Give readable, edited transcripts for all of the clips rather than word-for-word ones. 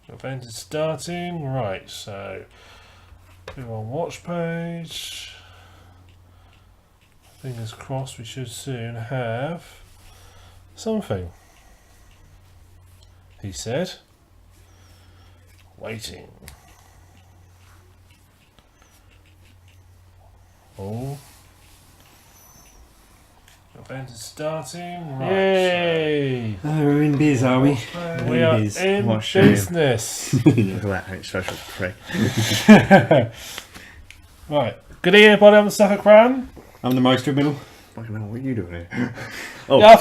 Event is starting. Right, so go on watch page. Fingers crossed we should soon have something. He said. Waiting. Oh. Event is starting. Right, Yay! Oh, we're in biz, are we? we are biz. in What a shame. business. Look at that, ain't social prick. Right. Good evening, everybody. I'm the SNES. I'm the Meister of Middle. Fucking hell, what are you doing here? Oh, Yeah, I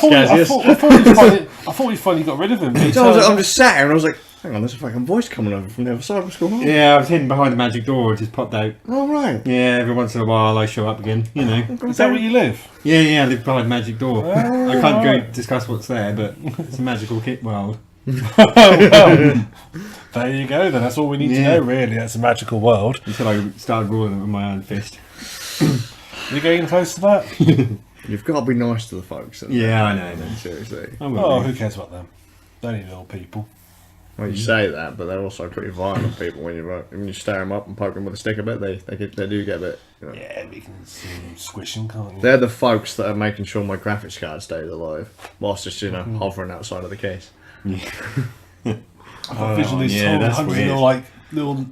thought we finally got rid of him. I'm just sat here and I was like, hang on, there's a fucking voice coming over from the other side. What's going on? Yeah, I was hidden behind the magic door. It just popped out. Oh, right. Yeah, every once in a while I show up again, you know. Is that where you live? Yeah, I live behind the magic door. I can't go discuss what's there, but it's a magical kit world. Well, there you go then. That's all we need to know, really. That's a magical world. Until I started ruling it with my own fist. You're getting close to that? You've got to be nice to the folks. Yeah, I know. Seriously. I will Oh, be. who cares about them? They're only little people. Well, you say that, but they're also pretty violent people when you stir them up and poke them with a stick a bit. They do get a bit. You know. Yeah, we can squish them, can't you? They're the folks that are making sure my graphics card stays alive, whilst just hovering outside of the case. I've got vision these that's hundreds weird. of little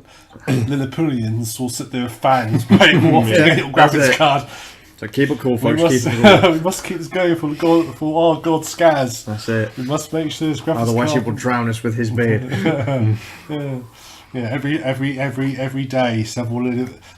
Lilliputians will sit there with fans waiting off their little that's graphics it. card. So keep it cool, We folks. must, Keep it cool. we must keep this going for our God Scaz. That's it. We must make sure this graphics Otherwise, he card... will drown us with his beard. Yeah, every day, several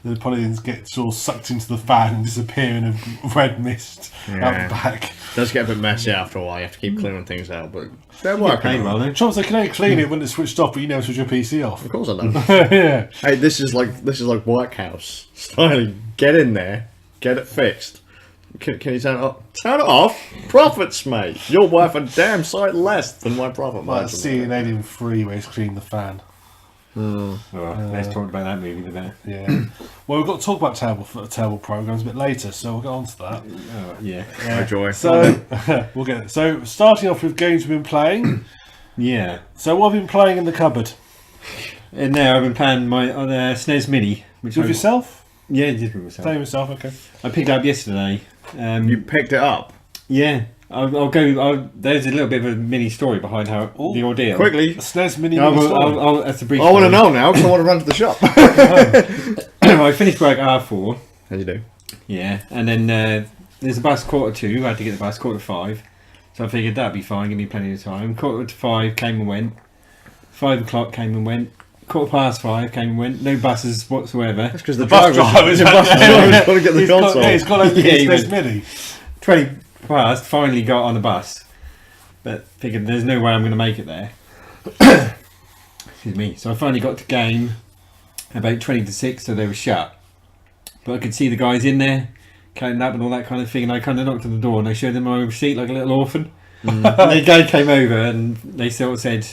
Lilliputians get sort of sucked into the fan and disappear in a red mist out the back. It does get a bit messy after a while. You have to keep clearing things out, but they're Paid working. well, though. Chance, they can only clean it when it's switched off, but you never switch your PC off. Of course I know. Yeah. Hey, this is like workhouse style. Get in there, get it fixed. Can you turn it off? Turn it off. Profits, mate. You're worth a damn sight less than my profit Like margin. seeing Alien 3 where he's cleaning the fan. Oh, let's talk about that movie a bit. Yeah. Well, we've got to talk about terrible programs a bit later, so we'll get on to that. Oh, yeah. Oh, joy. So we'll get it. So starting off with games we've been playing. Yeah. So what have you been playing in the cupboard? And now I've been playing my SNES Mini. Which With yourself? Yeah, just with myself. Playing with yourself, okay. I picked it up yesterday. You picked it up Yeah. I'll go. There's a little bit of a mini story behind how the ordeal. quickly. A SNES Mini. That's a brief. I want to know now because I want to run to the shop. I finished work at R4. As you do. Yeah, and then there's a bus 2:45. I had to get the bus 4:45, so I figured that'd be fine. Give me plenty of time. 4:45 came and went. 5 o'clock came and went. 5:15 came and went. No buses whatsoever. That's because the bus driver's got to get the console. he's got a Yeah, he SNES went- Mini. 20 past, finally got on a bus, but figured there's no way I'm going to make it there. Excuse me. So I finally got to game about 20 to 6, so they were shut. But I could see the guys in there, counting up and all that kind of thing, and I kind of knocked on the door and I showed them my receipt like a little orphan. And the guy came over and they sort of said,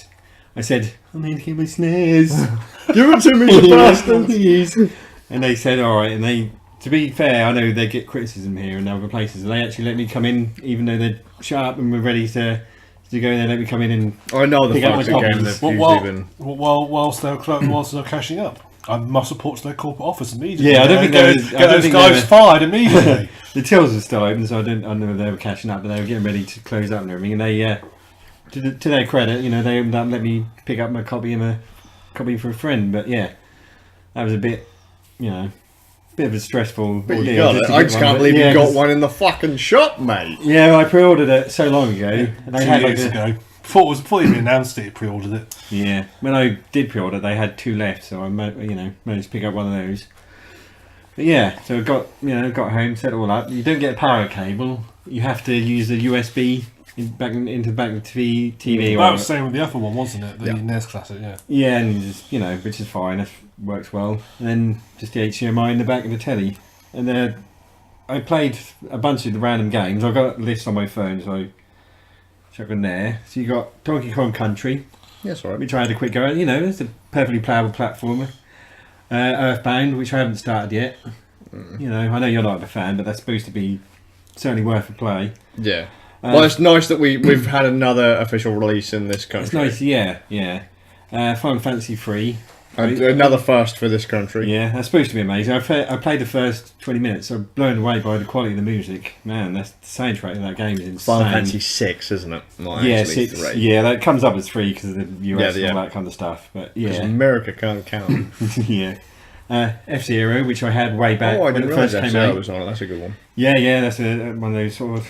I said, I'm here to get my SNES. Give it to me, you bastard. Please. And they said, alright, and they, to be fair, I know they get criticism here and other places, and they actually let me come in, even though they'd shut up and were ready to go in, they let me come in and I know the Pick up folks my again copies. that usually been. Whilst they're cashing up, I must report to their corporate office immediately. Yeah, I don't think get those guys fired immediately. the tills were still open, so I know they were catching up, but they were getting ready to close up and everything. And they, to their credit, they opened up and let me pick up my copy and a copy for a friend. But yeah, that was a bit, bit of a stressful But you ordeal. got just it. to I get just one. can't believe Yeah, you got 'cause- one in the fucking shop, mate. Yeah, I pre-ordered it so long ago, and they 2 had years ago. Before they announced it, pre-ordered it. Yeah, when I did pre-order, they had 2 left, so I managed to pick up one of those. But yeah, so I got home, set it all up. You don't get a power cable. You have to use the USB into the back of the TV. That was the same with the other one, wasn't it? The Yeah. NES Classic, yeah. Yeah, and just, which is fine. It works well. And then just the HDMI in the back of the telly. And I played a bunch of the random games. I've got a list on my phone, so I chuck in there. So you got Donkey Kong Country, Yes, all right. which I had a quick go at. It's a perfectly playable platformer. Earthbound, which I haven't started yet. I know you're not a fan, but that's supposed to be certainly worth a play. Yeah. Well, it's nice that we've had another official release in this country. It's nice, yeah. Final Fantasy 3. Another first for this country. Yeah, that's supposed to be amazing. I played the first 20 minutes. I'm blown away by the quality of the music. Man, the soundtrack of that game is insane. Final Fantasy 6, isn't it? Not yeah, actually 6. 3. Yeah, that comes up as 3 because of the US Yeah, and all that kind of stuff. But Because yeah, America can't count. yeah. F-Zero, which I had way back Oh, I when didn't it realise first came F-Zero out. was on it. That's a good one. Yeah, that's one of those sort of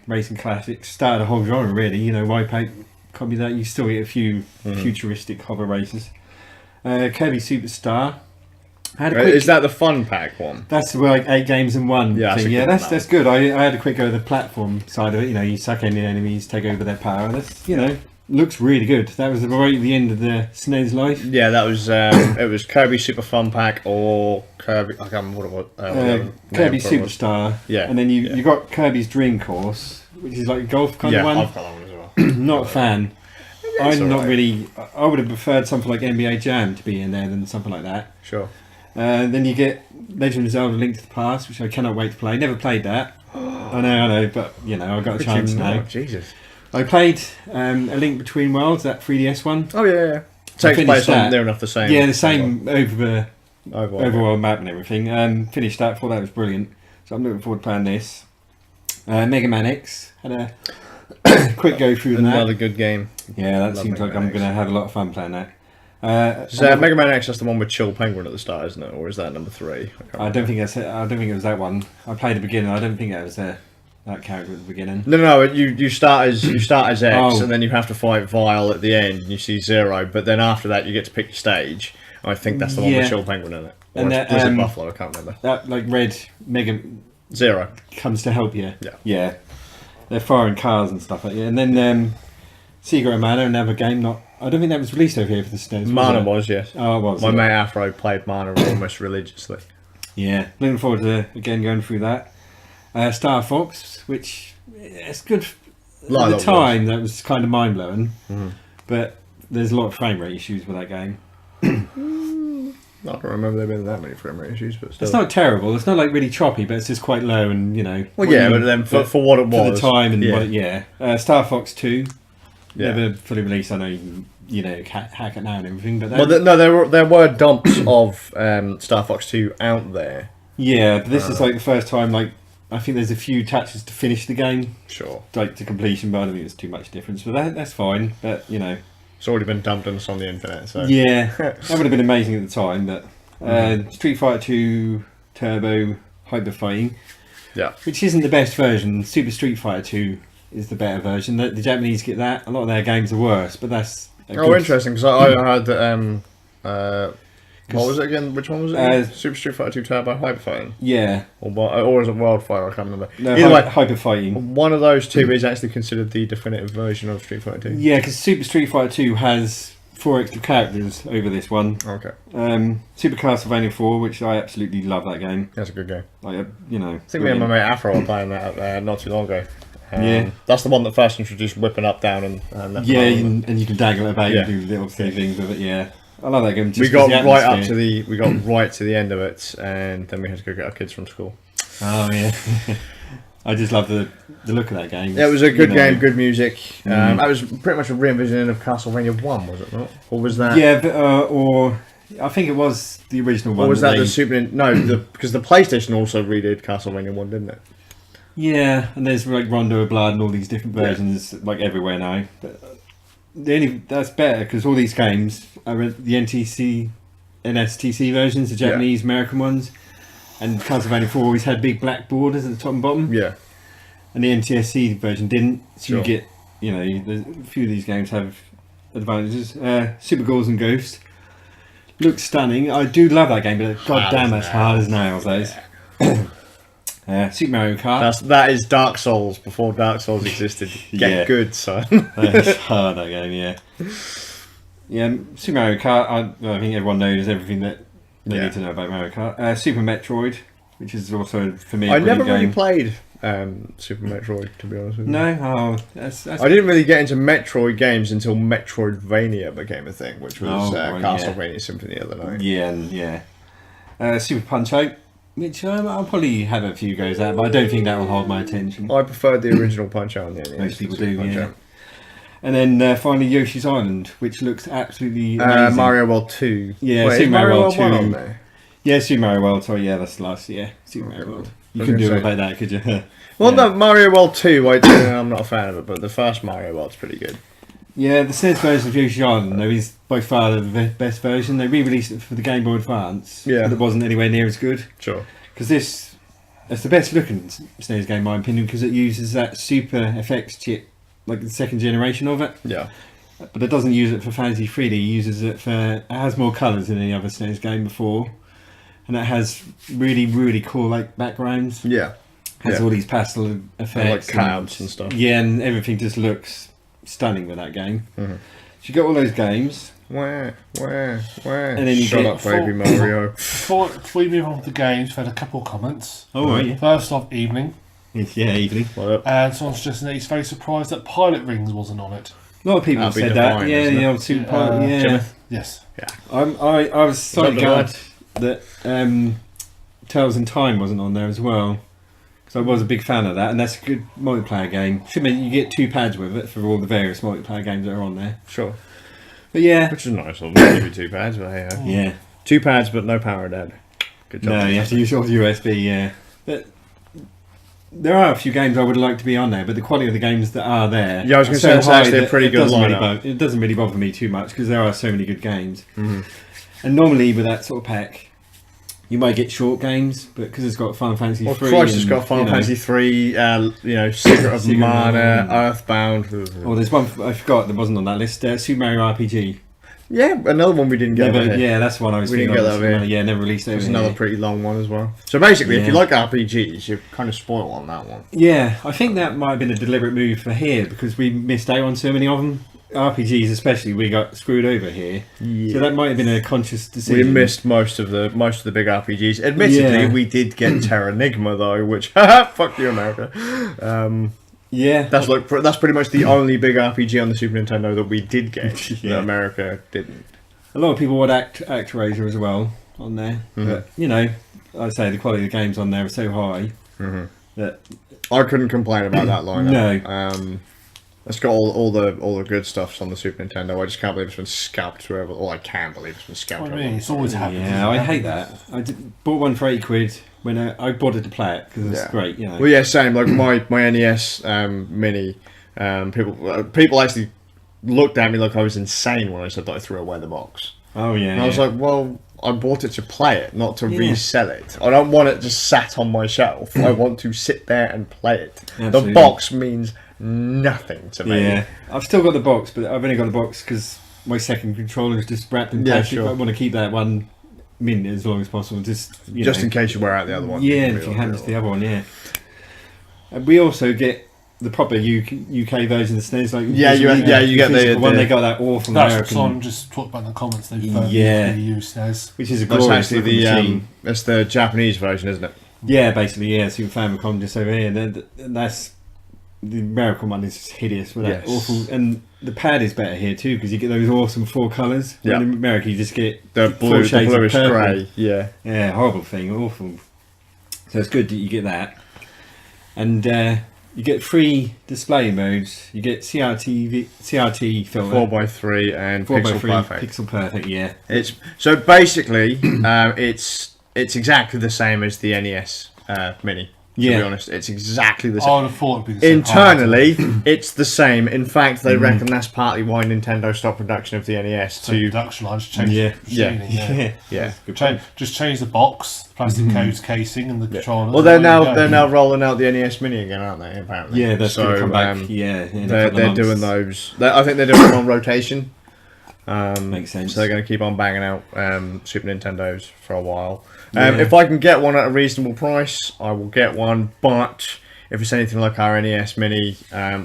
racing classics. Started a whole genre really. Wipeout, copy that. You still get a few futuristic hover races. Kirby Superstar. I had a quick, Is that the fun pack one? that's like 8 games in one. Yeah, thing. that's a good one, That's good. I had a quick go of the platform side of it. You suck in the enemies, take over their power. That's looks really good. That was right at the end of the SNES life. Yeah, that was it was Kirby Super Fun Pack or Kirby. I can't remember what it was. Kirby Superstar. Yeah, and then you yeah. got Kirby's Dream Course, which is like a golf kind of Yeah, one. I've got that one as well. Not a fan. It's I'm not alright. really. I would have preferred something like NBA Jam to be in there than something like that. Sure. Then you get Legend of Zelda: Link to the Past, which I cannot wait to play. Never played that. I know, but I got a chance now. Jesus. I played A Link Between Worlds, that 3DS one. Oh yeah. Takes finished place on that. near enough the same. Yeah, the same Overall. overworld map and everything. Finished that. Thought that was brilliant. So I'm looking forward to playing this. Mega Man X had a quick go through Another that. good game. Yeah, that Love seems Mega like Man I'm X. going to have a lot of fun playing that. So Mega Man X, that's the one with Chill Penguin at the start, isn't it? Or is that number 3? I don't think it was that one. I played the beginning. I don't think that was that character at the beginning. No. You start as X, Oh. and then you have to fight Vile at the end, and you see Zero. But then after that, you get to pick your stage. I think that's the one Yeah. with Chill Penguin in it. Or And it's that, Blizzard Buffalo. I can't remember. That like red Mega Zero. comes to help you. Yeah. Yeah. They're firing cars and stuff like that. And then Secret of Mana, another game. I don't think that was released over here for the SNES. Mana it? was, yes. Oh, it was. My yeah. mate Afro played Mana almost religiously. Yeah, looking forward to again going through that. Star Fox, which it's good. Like At the that time, that was kind of mind blowing, Mhm. but there's a lot of frame rate issues with that game. I don't remember there being that many frame rate issues, but still. It's not terrible. It's not like really choppy, but it's just quite low, and Well, what yeah, you- but then for what it for was. the time and yeah. Star Fox 2, Yeah. never fully released. I know you can hack it now and everything, but Well, there were dumps of Star Fox 2 out there. yeah, but this is like the first time. Like I think there's a few touches to finish the game, Sure. like to completion, but I don't think there's too much difference. But that's fine. But It's already been dumped on us on the internet, so. yeah, that would have been amazing at the time. But Street Fighter 2 Turbo Hyper Fighting, Yeah. which isn't the best version. Super Street Fighter 2 is the better version. The Japanese get that. A lot of their games are worse, but that's Interesting, because I heard that. What was it again? Which one was it? Super Street Fighter 2 Turbo Hyper Fighting? Yeah, Or is it Wildfire? I can't remember. no, Either way, Hyper Fighting. one of those two is actually considered the definitive version of Street Fighter 2. Yeah, because Super Street Fighter 2 has 4 extra characters over this one. Okay. Super Castlevania 4, which I absolutely love that game. That's a good game. Like, I think me and my brilliant. mate Afro were playing that not too long ago. Yeah. That's the one that first introduced whipping up, down, and left. Yeah, and right. and you can dangle it about Yeah. and do little things with it. Yeah, I love that game. We Just got 'cause the right up atmosphere. to the end of it, and then we had to go get our kids from school. Oh yeah, I just love the look of that game. Yeah, it was a good You know. game, good music. That was pretty much a re-envisioning of Castlevania 1, was it not? Or was that? Yeah, but, or I think it was the original one. Or was that they- the Super? No, because the PlayStation also redid Castlevania 1, didn't it? Yeah, and there's like Rondo of Blood and all these different versions like everywhere now. But that's better because all these games are the NTC and STC versions, the Japanese American ones, and Castlevania 4 always had big black borders at the top and bottom. Yeah. And the NTSC version didn't. So Sure. you get, there's a few of these games have advantages. Super Ghouls and Ghosts looks stunning. I do love that game, but god damn, that's hard as nails. Those. Super Mario Kart. That is Dark Souls before Dark Souls existed. Get Yeah. good, son. That's hard, that game, yeah. Yeah, Super Mario Kart, I think everyone knows everything that they need to know about Mario Kart. Super Metroid, which is also, for me, a I never brilliant really game. played Super Metroid, to be honest with you. No? Oh, that's I didn't really get into Metroid games until Metroidvania became a thing, which was right, Castlevania Symphony of the Night. Yeah. Super Punch Out, which I'll probably have a few goes at, but I don't think that will hold my attention. I preferred the original Punch Out on the NES. Most people to Super do, Punch yeah. Out. And then finally Yoshi's Island, which looks absolutely amazing. Mario World 2. Yeah, Wait, Super Mario World 2. on there? Yeah, Super Mario World. Sorry, yeah, that's the last. Yeah, Super Mario World. You couldn't do it about that, could you? Well, no, Mario World 2, I'm not a fan of it, but the first Mario World's pretty good. Yeah, the SNES version of Yoshi's Island, though, is by far the best version. They re-released it for the Game Boy Advance, yeah, but it wasn't anywhere near as good. Sure. Because it's the best looking SNES game, in my opinion, because it uses that Super FX chip, like the second generation of it. Yeah. But it doesn't use it for Fantasy 3D. It uses it for. It has more colours than any other SNES game before, and it has really, really cool like backgrounds. Yeah. Has all these pastel effects, like clouds and stuff. Yeah, and everything just looks stunning with that game. Mm-hmm. So you got all those games. Where? And then you Shut get up, baby Mario. Before we move on to the games, we've had a couple of comments. Oh, right, yeah. First off, evening. Yeah, evening. And someone suggesting that he's very surprised that Pilot Rings wasn't on it. A lot of people have said that. Yeah, isn't it? the old Super Pilot. Yeah. Yes. Yeah. I was sorry, that God, that Tales in Time wasn't on there as well. Because I was a big fan of that, and that's a good multiplayer game. Should mean you get 2 pads with it for all the various multiplayer games that are on there. Sure. But yeah. Which is nice. I'll give you 2 pads, but hey. Yeah. 2 pads, but no power dad. Good job. No, you have to use your USB, yeah. But there are a few games I would like to be on there, but the quality of the games that are there. Yeah, I was going to say, it's actually a pretty good lineup. It doesn't really bother me too much because there are so many good games. Mm-hmm. And normally with that sort of pack, you might get short games, but because it's got Final Fantasy 3. Christ, it's got Final Fantasy 3, Secret of Mana, Earthbound. Oh, there's one I forgot that wasn't on that list. Super Mario RPG. Yeah, another one we didn't get over here. Yeah, that's one I was thinking of. Yeah, never released over here. It's here. another pretty long one as well. So basically, if you like RPGs, you're kind of spoiled on that one. Yeah, I think that might have been a deliberate move for here because we missed out on so many of them. RPGs especially, we got screwed over here. Yeah. So that might have been a conscious decision. We missed most of the big RPGs. Admittedly, we did get Terranigma though, which fuck you, America. Yeah, that's pretty much the only big RPG on the Super Nintendo that we did get that America didn't. A lot of people would ActRaiser as well on there, but I'd say the quality of the games on there are so high that I couldn't complain about that lineup. No. It's got all the good stuffs on the Super Nintendo. I just can't believe it's been scalped forever. Well, I can believe it's been scalped. I mean, it's always happened. Yeah, I hate that. I bought one for £8 when I bought it to play it because it's great. Well, yeah, same. Like my NES Mini. People actually looked at me like I was insane when I said that I threw away the box. Oh yeah. And I was like, well, I bought it to play it, not to resell it. I don't want it just sat on my shelf. I want to sit there and play it. Absolutely. The box means nothing to me. Yeah, I've still got the box, but I've only got the box because my second controller is just wrapped in plastic. Sure. I want to keep that one mint as long as possible, just in case you wear out the other one. Yeah, if you happen to the other one, yeah. And we also get the proper UK version of SNES, like you get the one they got that awful That's American. what Simon just talked about in the comments. They've used SNES, which is a glorious machine. That's the Japanese version, isn't it? Yeah, basically, yeah. Super Famicom just over here. That's the American one is hideous with that awful, and the pad is better here too because you get those awesome 4 colours. Yeah. In America, you just get the blue, the bluish grey. Yeah, yeah, horrible thing, awful. So it's good that you get that, and you get 3 display modes. You get CRT filter, 4x3, and 4x3 pixel perfect. Pixel perfect, yeah. It's so basically it's exactly the same as the NES Mini. To be honest, it's exactly the same. I would have thought it'd be the same. Internally, it's the same. In fact, they reckon that's partly why Nintendo stopped production of the NES. Production line just changed the machining. Just change the box, plastic codes, casing, and the controller. Well, they're now rolling out the NES Mini again, aren't they? Apparently, yeah, that's going to come back. They're doing those. I think they're doing them on rotation. Makes sense. So they're going to keep on banging out Super Nintendos for a while. If I can get one at a reasonable price, I will get one. But if it's anything like our NES Mini,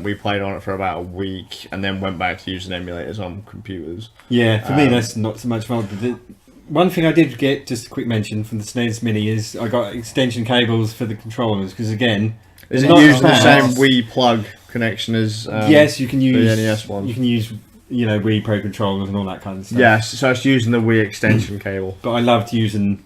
we played on it for about a week and then went back to using emulators on computers. Yeah, for me that's not so much fun. But one thing I did get, just a quick mention from the SNES Mini, is I got extension cables for the controllers because again, is it using the same Wii plug connection as yes, you can use the NES one. You can use Wii Pro controllers and all that kind of stuff. Yes, so it's using the Wii extension cable. But I loved using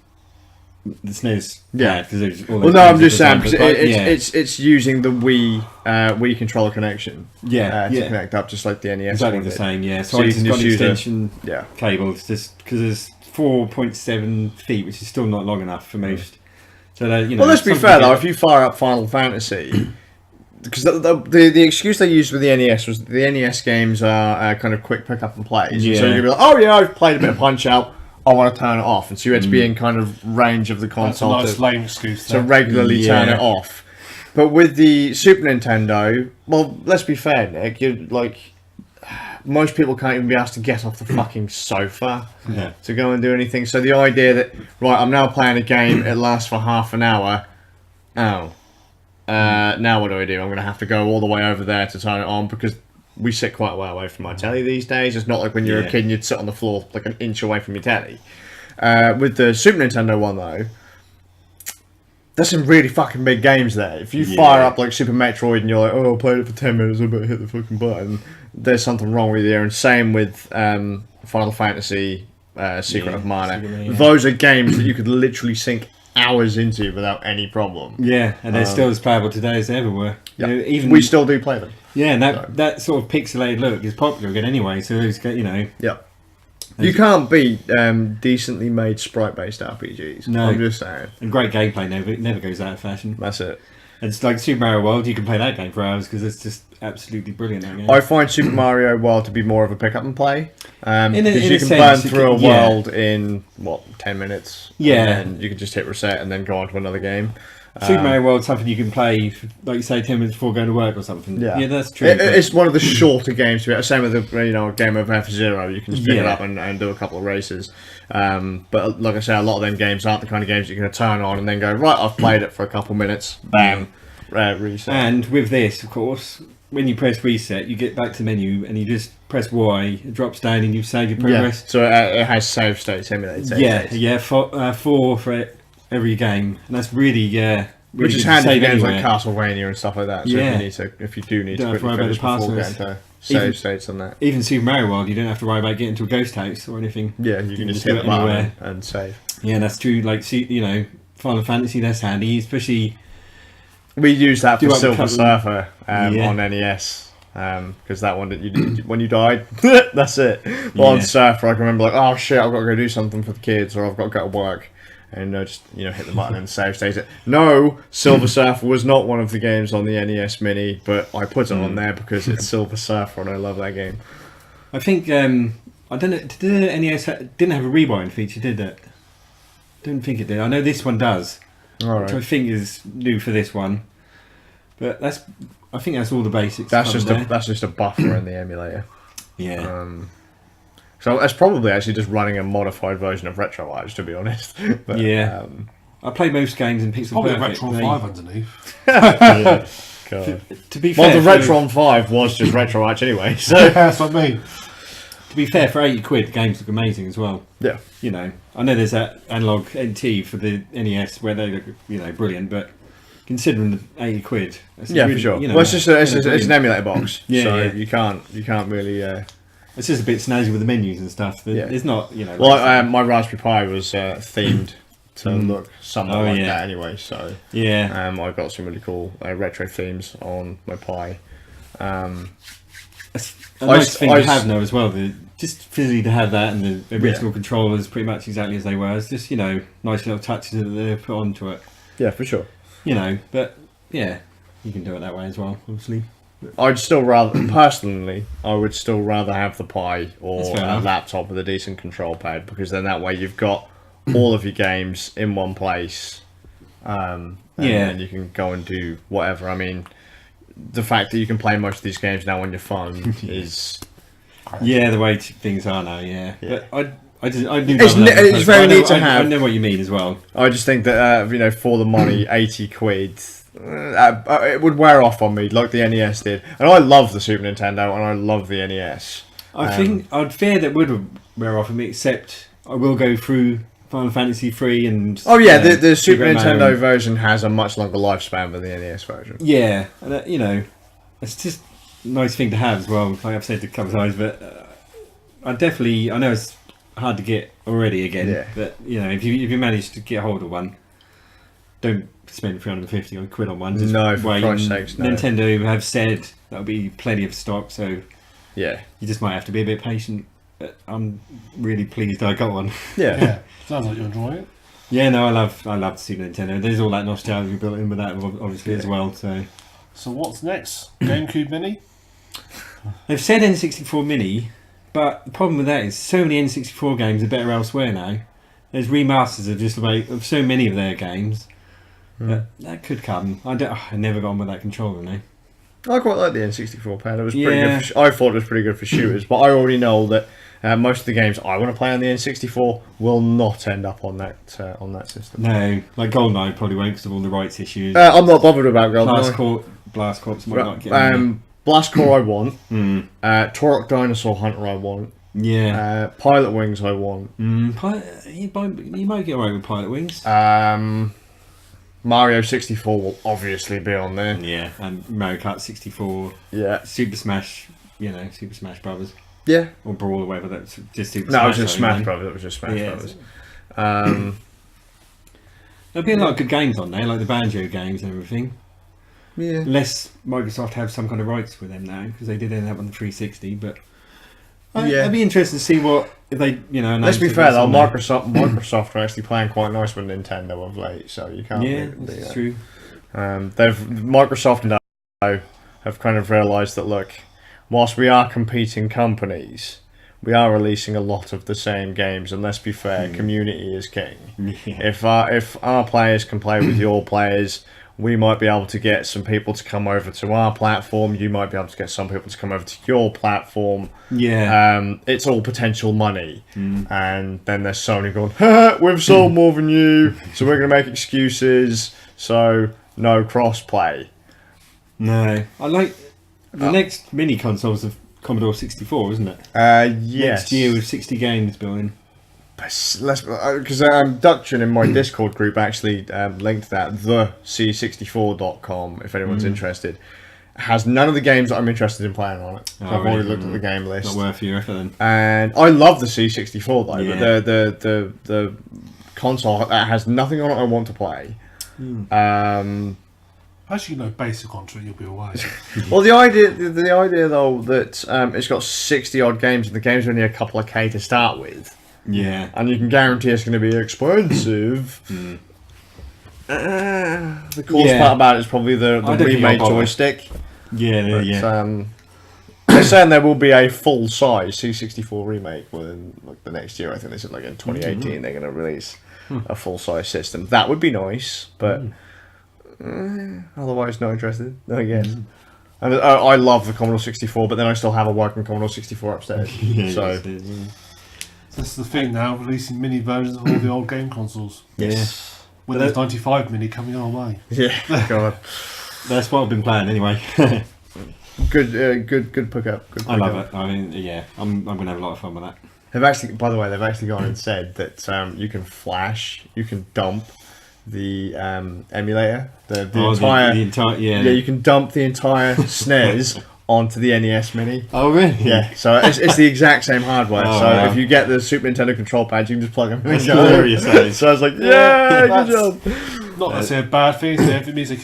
the SNES. Yeah. because there's all Well, those no, I'm games just at the saying time, because but it's using the Wii controller connection. yeah, To yeah, connect up, just like the NES. exactly one the did. same. Yeah, So so I you just can got an just use extension Yeah. cable, just because there's 4.7 feet, which is still not long enough for most. So that, you know. Well, let's be some fair people though. get- If you fire up Final Fantasy, because the excuse they used with the NES was the NES games are kind of quick pick up and plays. Yeah. So you're gonna be like, oh yeah, I've played a bit of Punch Out. I want to turn it off, and so you had to be in kind of range of the That's a console nice lame excuse. to There. regularly turn Yeah. it off. But with the Super Nintendo, well, let's be fair, Nick. You're like, most people can't even be asked to get off the fucking sofa Yeah. to go and do anything. So the idea that, right, I'm now playing a game, it lasts for half an hour. Oh. Now what do I do? I'm going to have to go all the way over there to turn it on because we sit quite well away from our telly these days. It's not like when you're a Yeah. kid and you'd sit on the floor like an inch away from your telly. With the Super Nintendo one, though, there's some really fucking big games there. If you fire Yeah. up like Super Metroid and you're like, oh, I played it for 10 minutes, I better hit the fucking button, there's something wrong with you. And same with Final Fantasy Secret Yeah, of Mana. Secret of Mana, yeah. Those are games that you could literally sink hours into without any problem. Yeah, and they're still as playable today as they ever were. Yeah. You know, even We still do play them. yeah, and that sort of pixelated look is popular again anyway. So it's you know. Yeah. You can't beat decently made sprite-based RPGs. No. I'm just saying. And great gameplay never goes out of fashion. That's it. And it's like Super Mario World, you can play that game for hours because it's just absolutely brilliant. That game. I find Super Mario World to be more of a pick up and play. Because in you a can sense, burn you through a can- yeah. world in, 10 minutes? Yeah. And then you can just hit reset and then go on to another game. Super Mario World, something you can play, like you say, 10 minutes before going to work or something. Yeah. That's true. It's one of the shorter games to be. Same with a game of F-Zero. You can just pick it Yeah. up and do a couple of races. But like I say, a lot of them games aren't the kind of games you're going to turn on and then go, right, I've played it for a couple of minutes. Bam. Reset. And with this, of course, when you press reset, you get back to the menu and you just press Y, it drops down and you save your Yeah. progress. So it has save states, emulate save states. Yeah, four for every game. And that's really, really Which is good to handy for save games like anywhere. Castlevania and stuff like that. So Yeah. if you do need Don't to have to worry quickly about finish the before getting passwords. to save Even- states on that. Even Super Mario World, you don't have to worry about getting to a ghost house or anything. Yeah, you can just do hit it the button anywhere. and save. Yeah, that's true. Like, Final Fantasy, that's handy, especially. We use that Do for have a Silver couple- Surfer Yeah. on NES. Because that one, when you died, that's it. But on Yeah. Surfer, I can remember like, oh shit, I've got to go do something for the kids, or I've got to go to work, and just hit the button and save state it. No, Silver Surfer was not one of the games on the NES Mini, but I put it on there because it's Silver Surfer, and I love that game. I think, I don't know, did the NES didn't have a rewind feature, did it? Don't think it did. I know this one does, All which I right, think is new for this one. But I think that's all the basics. that's covered just a buffer in the emulator. yeah. So that's probably actually just running a modified version of RetroArch, to be honest. But, Yeah. I play most games in Pixel Probably a Perfect. Retron They- 5 underneath. yeah. God. To be fair, Well, the for- Retron 5 was just RetroArch anyway, so That's what I mean. to be fair, for £80, the games look amazing as well. yeah. I know there's that analog NT for the NES where they look, brilliant, but considering the £80, that's Yeah, really, for sure. you know, Well, it's an brilliant. emulator box, Yeah, so yeah. you can't really. It's just a bit snazzy with the menus and stuff. Yeah. It's not, Well, my Raspberry Pi was themed to look somewhat Oh, like yeah. that anyway, so yeah. I got some really cool retro themes on my Pi. It's a nice thing I to have now as well. Just physically to have that and the original Yeah. controllers pretty much exactly as they were. It's just nice little touches that they put onto it. Yeah, for sure. But yeah, you can do it that way as well. Obviously. I'd still rather, personally, I would still rather have the Pi That's or fair a enough. laptop with a decent control pad, because then that way you've got all of your games in one place. And Yeah. then you can go and do whatever. I mean, the fact that you can play most of these games now on your phone is... Yeah, the way things are now. Yeah. Yeah. But I do. It's love that it's approach. very I know- neat to I have. know what you mean as well. I just think that for the money, £80, it would wear off on me like the NES did. And I love the Super Nintendo and I love the NES. I think I'd fear that would wear off of me, except I will go through Final Fantasy 3 and. Oh yeah, the Super Secret of Mana Nintendo and- version has a much longer lifespan than the NES version. Yeah, and it's just a nice thing to have as well. Like I've said a couple of times, but I know it's hard to get already again. Yeah. But if you manage to get hold of one, don't spend 350 quid on one. Just No, for wait. Christ's sakes, no. Nintendo have said there'll be plenty of stock, so Yeah. you just might have to be a bit patient. But I'm really pleased I got one. Yeah. Yeah, sounds like you enjoy it. Yeah, no, I love the Super Nintendo. There's all that nostalgia built in with that, obviously, as well. So what's next? GameCube Mini? They've said N64 Mini, but the problem with that is so many N64 games are better elsewhere now. There's remasters of so many of their games. That could come. I never got on with that controller now. I quite like the N64 pad. It was pretty Yeah. good. I thought it was pretty good for shooters, but I already know that most of the games I want to play on the N64 will not end up on that system. No, like GoldenEye probably won't because of all the rights issues. I'm not bothered about GoldenEye. Blast Corps might not get on Blast Corps I want. Turok Dinosaur Hunter I want. Yeah. Pilot Wings I want. You might get away with Pilot Wings. Mario 64 will obviously be on there. Yeah, and Mario Kart 64. Yeah. Super Smash, Super Smash Brothers. Yeah. Or Brawl or whatever, that's just Super No, Smash. it was just Smash Brothers. It was just Smash Brothers. There'll be a lot of good games on there, like the Banjo games and everything. Yeah. Unless Microsoft have some kind of rights with them now, because they did end up on the 360. But Yeah. I'd be interested to see if they, Let's be fair though, Microsoft are actually playing quite nice with Nintendo of late, so you can't. Yeah, that's true. Microsoft and Nintendo have kind of realised that look, whilst we are competing companies, we are releasing a lot of the same games, and let's be fair, community is king. Yeah. If our players can play with your players, we might be able to get some people to come over to our platform. You might be able to get some people to come over to your platform. Yeah. It's all potential money. And then there's Sony going, ha, we've sold more than you, so we're going to make excuses. So no cross-play. No. I like the next mini consoles of Commodore 64, isn't it? Yes. Next year with 60 games built in. Because Dutchin in my Discord group actually linked that, thec64.com, if anyone's interested, has none of the games that I'm interested in playing on it. I've already looked at the game list. Not worth your effort then. And I love the C64 though, Yeah. but the console that has nothing on it I want to play. Actually, basic onto it, you'll be away. Well, the idea though that it's got 60 odd games and the games are only a couple of K to start with. Yeah. And you can guarantee it's going to be expensive. The coolest part about it is probably the remade joystick. Yeah, But, they're saying there will be a full-size C64 remake within the next year. I think they said in 2018 they're going to release a full-size system. That would be nice, but otherwise not interested, I guess. And I love the Commodore 64, but then I still have a working Commodore 64 upstairs. That's the thing now, releasing mini versions of all the old game consoles. Yes. Windows 95 Mini coming our way. Yeah, God. That's what I've been playing anyway. Good pickup. I love it. I mean, yeah, I'm going to have a lot of fun with that. They've actually gone and said that you can dump the emulator, the entire you can dump the entire SNES onto the NES Mini. Oh really? Yeah. So it's the exact same hardware. Oh, so wow. if you get the Super Nintendo control pad, you can just plug them in. That's glorious, that is. So I was like, yeah, good job. Not necessarily a bad thing. So if it means it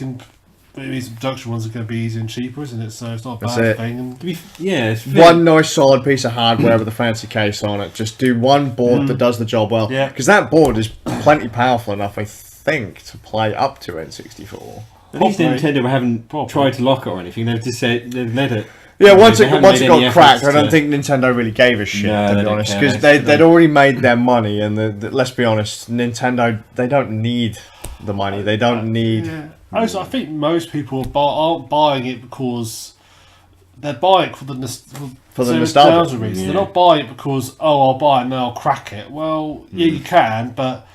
means the production ones are going to be easier and cheaper, isn't it? So it's not a bad thing. And It's one nice solid piece of hardware with a fancy case on it. Just do one board that does the job well. Yeah. Because that board is plenty powerful enough, I think, to play up to N64. At least Nintendo haven't tried to lock it or anything. They've just said they've let it. Yeah, once it got any cracked, I efforts don't think Nintendo really gave a shit, No, to they be don't honest. care. Because they'd already made their money, and let's be honest, Nintendo, they don't need the money. They don't need... Yeah. Also, I think most people aren't buying it because they're buying it for the nostalgia reason. Yeah. They're not buying it because, I'll buy it and then I'll crack it. Well, yeah, you can, but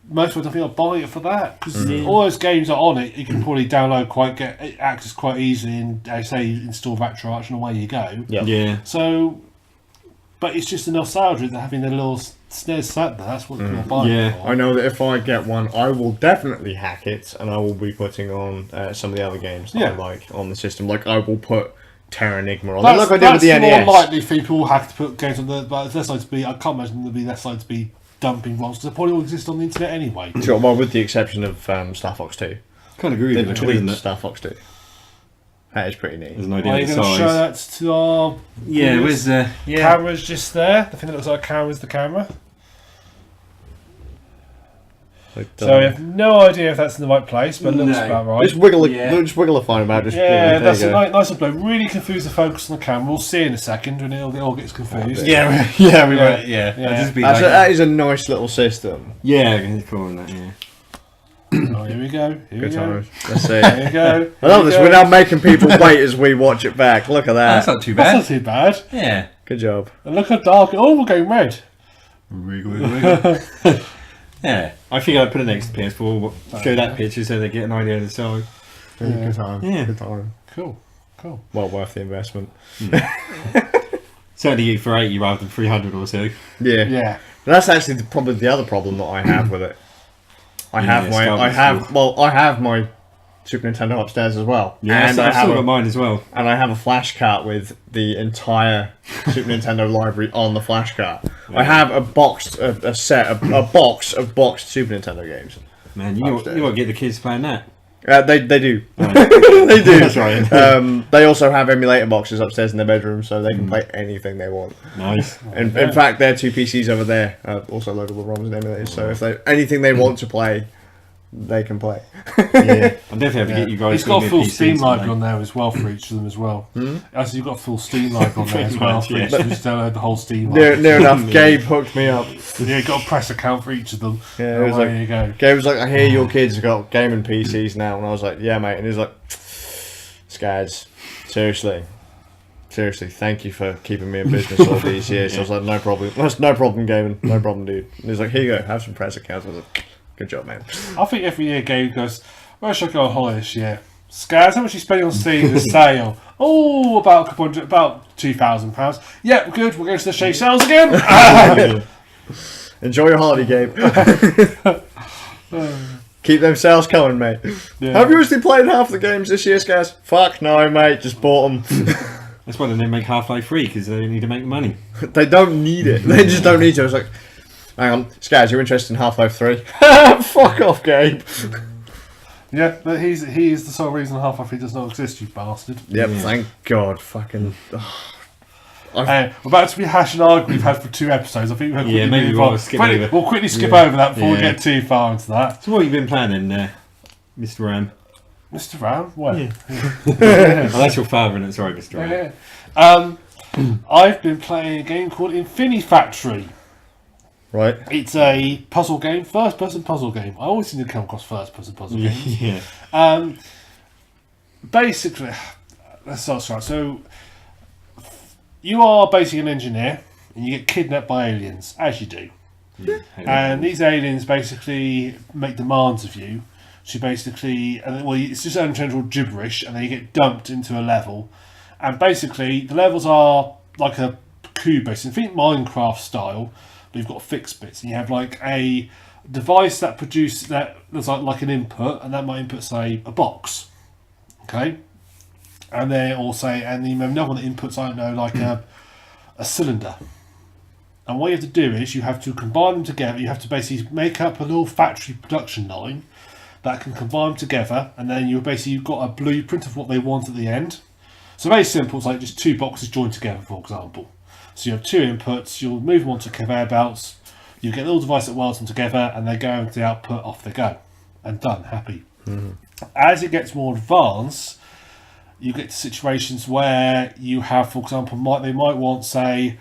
most people don't think I'll buy it for that because all those games are on it. You can probably download get access quite easily and say install RetroArch and away you go. Yep. Yeah. So, but it's just the nostalgia that having the little SNES sat there. That's what people are buying it for. I know that if I get one, I will definitely hack it, and I will be putting on some of the other games that I like on the system. Like I will put Terra Enigma on. Like I did with the NES. That's more likely people have to put games on the. But it's less likely to be. I can't imagine there'd be less likely to be dumping ROMs because they probably all exist on the internet anyway. Sure, well, with the exception of Star Fox 2. Kind of agree with Between isn't it? Star Fox 2. That is pretty neat. There's an idea Are of you the going to size. show that to our? Yeah, where's the Camera's just there. The thing that looks like a camera is the camera. So we have no idea if that's in the right place, but it looks about right. Just wiggle a phone about. That's a nice upload. Really confuse the focus on the camera. We'll see in a second when it all gets confused. Yeah, we won't. Yeah, just be that is a nice little system. Yeah, it's cool on that. Yeah. Oh, here we go. Good times. Let's see. Here we go. I love this. We're now making people wait as we watch it back. Look at that. That's not too bad. That's not too bad. Yeah. Good job. And look how dark. Oh, we're going red. Yeah. I think I'd put it next to PS4. Show that picture so they get an idea of the size. Good time. Yeah. Good time. Cool. Well worth the investment. Certainly for 80 rather than 300 or so. Yeah. That's actually probably the other problem that I have with it. I have my Super Nintendo upstairs as well. Yeah, and I've still got mine as well. And I have a flash cart with the entire Super Nintendo library on the flash cart. Yeah. I have a box of boxed Super Nintendo games. Man, you got to get the kids playing that. They do. They do. That's right. They also have emulator boxes upstairs in their bedroom, so they can play anything they want. Nice. In fact, their two PCs over there are also loadable ROMs and emulators. So if anything they want to play, they can play. Yeah, I'm definitely have to get you guys. It's got a full Steam library on there as well for each of them as well. As you've got a full Steam library on there as well. For each of them, just download the whole Steam library. Near enough. Gabe hooked me up. Yeah, you've got a press account for each of them. Yeah, there you go. Gabe was like, I hear your kids have got gaming PCs now, and I was like, yeah, mate. And he was like, Scads, seriously, thank you for keeping me in business all these years. So I was like, no problem. That's no problem, gaming. No problem, dude. And he's like, here you go, have some press accounts. I was like, good job, man. I think every year Gabe goes, where should I go on holiday this year? Scars, how much are you spending on Steam this sale? Oh, about £2,000. Yep, good. We're going to the Shea sales again. Enjoy your holiday, Gabe. Keep them sales coming, mate. Yeah. Have you actually played half the games this year, Scars? Fuck no, mate. Just bought them. That's why they didn't make Half-Life 3, because they need to make money. They don't need it. They just don't need to. I was like, hang on, Scars, you're interested in Half-Life 3? Fuck off, Gabe. Yeah, but he is the sole reason Half-Life 3 does not exist, you bastard. Yep, thank God. Fucking... we're about to rehash an argument we've had for 2 episodes. I think we'll quickly skip over that before we get too far into that. So what have you been planning, Mr. Ram? Mr. Ram? What? Yeah. Oh, that's your father, isn't it? Sorry, Mr. Ram. Yeah. I've been playing a game called Infinifactory. Right. It's a puzzle game, first-person puzzle game. I always seem to come across first-person puzzle games. Yeah. Basically, let's start. So, you are basically an engineer, and you get kidnapped by aliens, as you do. Yeah. And these aliens basically make demands of you. So basically, it's just unintentional gibberish, and then you get dumped into a level. And basically, the levels are like a cube base. Think Minecraft style, but you've got fixed bits, and you have like a device that produces that. There's like an input, and that might input say a box. Okay. And then also, and then you have another one that inputs, I don't know, like a cylinder. And what you have to do is you have to combine them together. You have to basically make up a little factory production line that can combine them together, and then you've got a blueprint of what they want at the end. So very simple. It's like just 2 boxes joined together, for example. So you have 2 inputs. You'll move them onto conveyor belts. You get a little device that welds them together, and they go into the output. Off they go, and done. Happy. Mm-hmm. As it gets more advanced, you get to situations where you have, for example, they might want, say,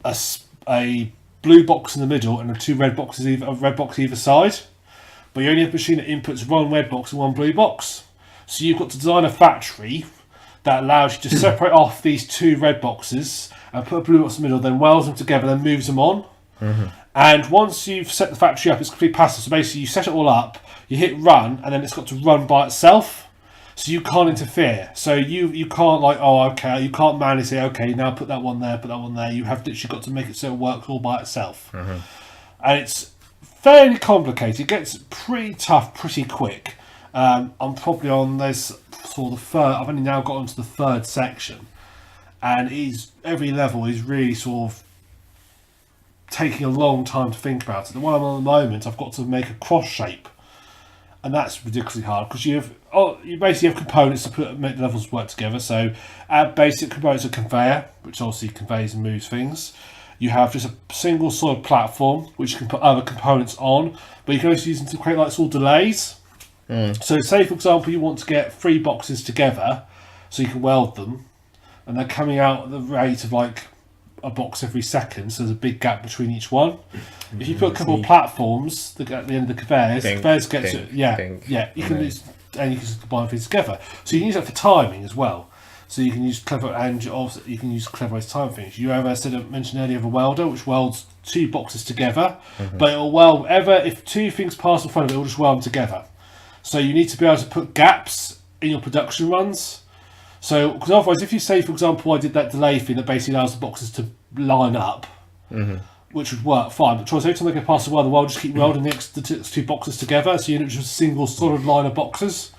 a blue box in the middle and 2 red boxes, a red box either side. But you only have a machine that inputs 1 red box and 1 blue box. So you've got to design a factory that allows you to separate off these 2 red boxes and put a blue box in the middle, then welds them together, then moves them on. Mm-hmm. And once you've set the factory up, it's completely passive. So basically, you set it all up, you hit run, and then it's got to run by itself. So you can't interfere. So you can't you can't manually say, okay, now put that one there. You have literally got to make it so it works all by itself. Mm-hmm. And it's fairly complicated. It gets pretty tough pretty quick. I'm probably on, there's sort of the third. I've only now got onto the third section, and every level is really sort of taking a long time to think about it. The one I'm on at the moment, I've got to make a cross shape, and that's ridiculously hard because you basically have components to make the levels work together. So our basic components are conveyor, which obviously conveys and moves things. You have just a single solid platform which you can put other components on, but you can also use them to create like sort of delays. So say for example you want to get 3 boxes together so you can weld them, and they're coming out at the rate of like a box every second, so there's a big gap between each one. If you put a couple of platforms at the end of the conveyors, you can use, and you can combine things together. So you can use that for timing as well. So you can use clever, and also you can use clever ways to time things. You ever mentioned earlier of a welder which welds 2 boxes together, but it'll weld if 2 things pass in front of it, it'll just weld them together. So you need to be able to put gaps in your production runs. So, because otherwise, if you say, for example, I did that delay thing that basically allows the boxes to line up, which would work fine. But every time they go past the weld, just keep welding the 2 boxes together, so you end up with just a single solid line of boxes,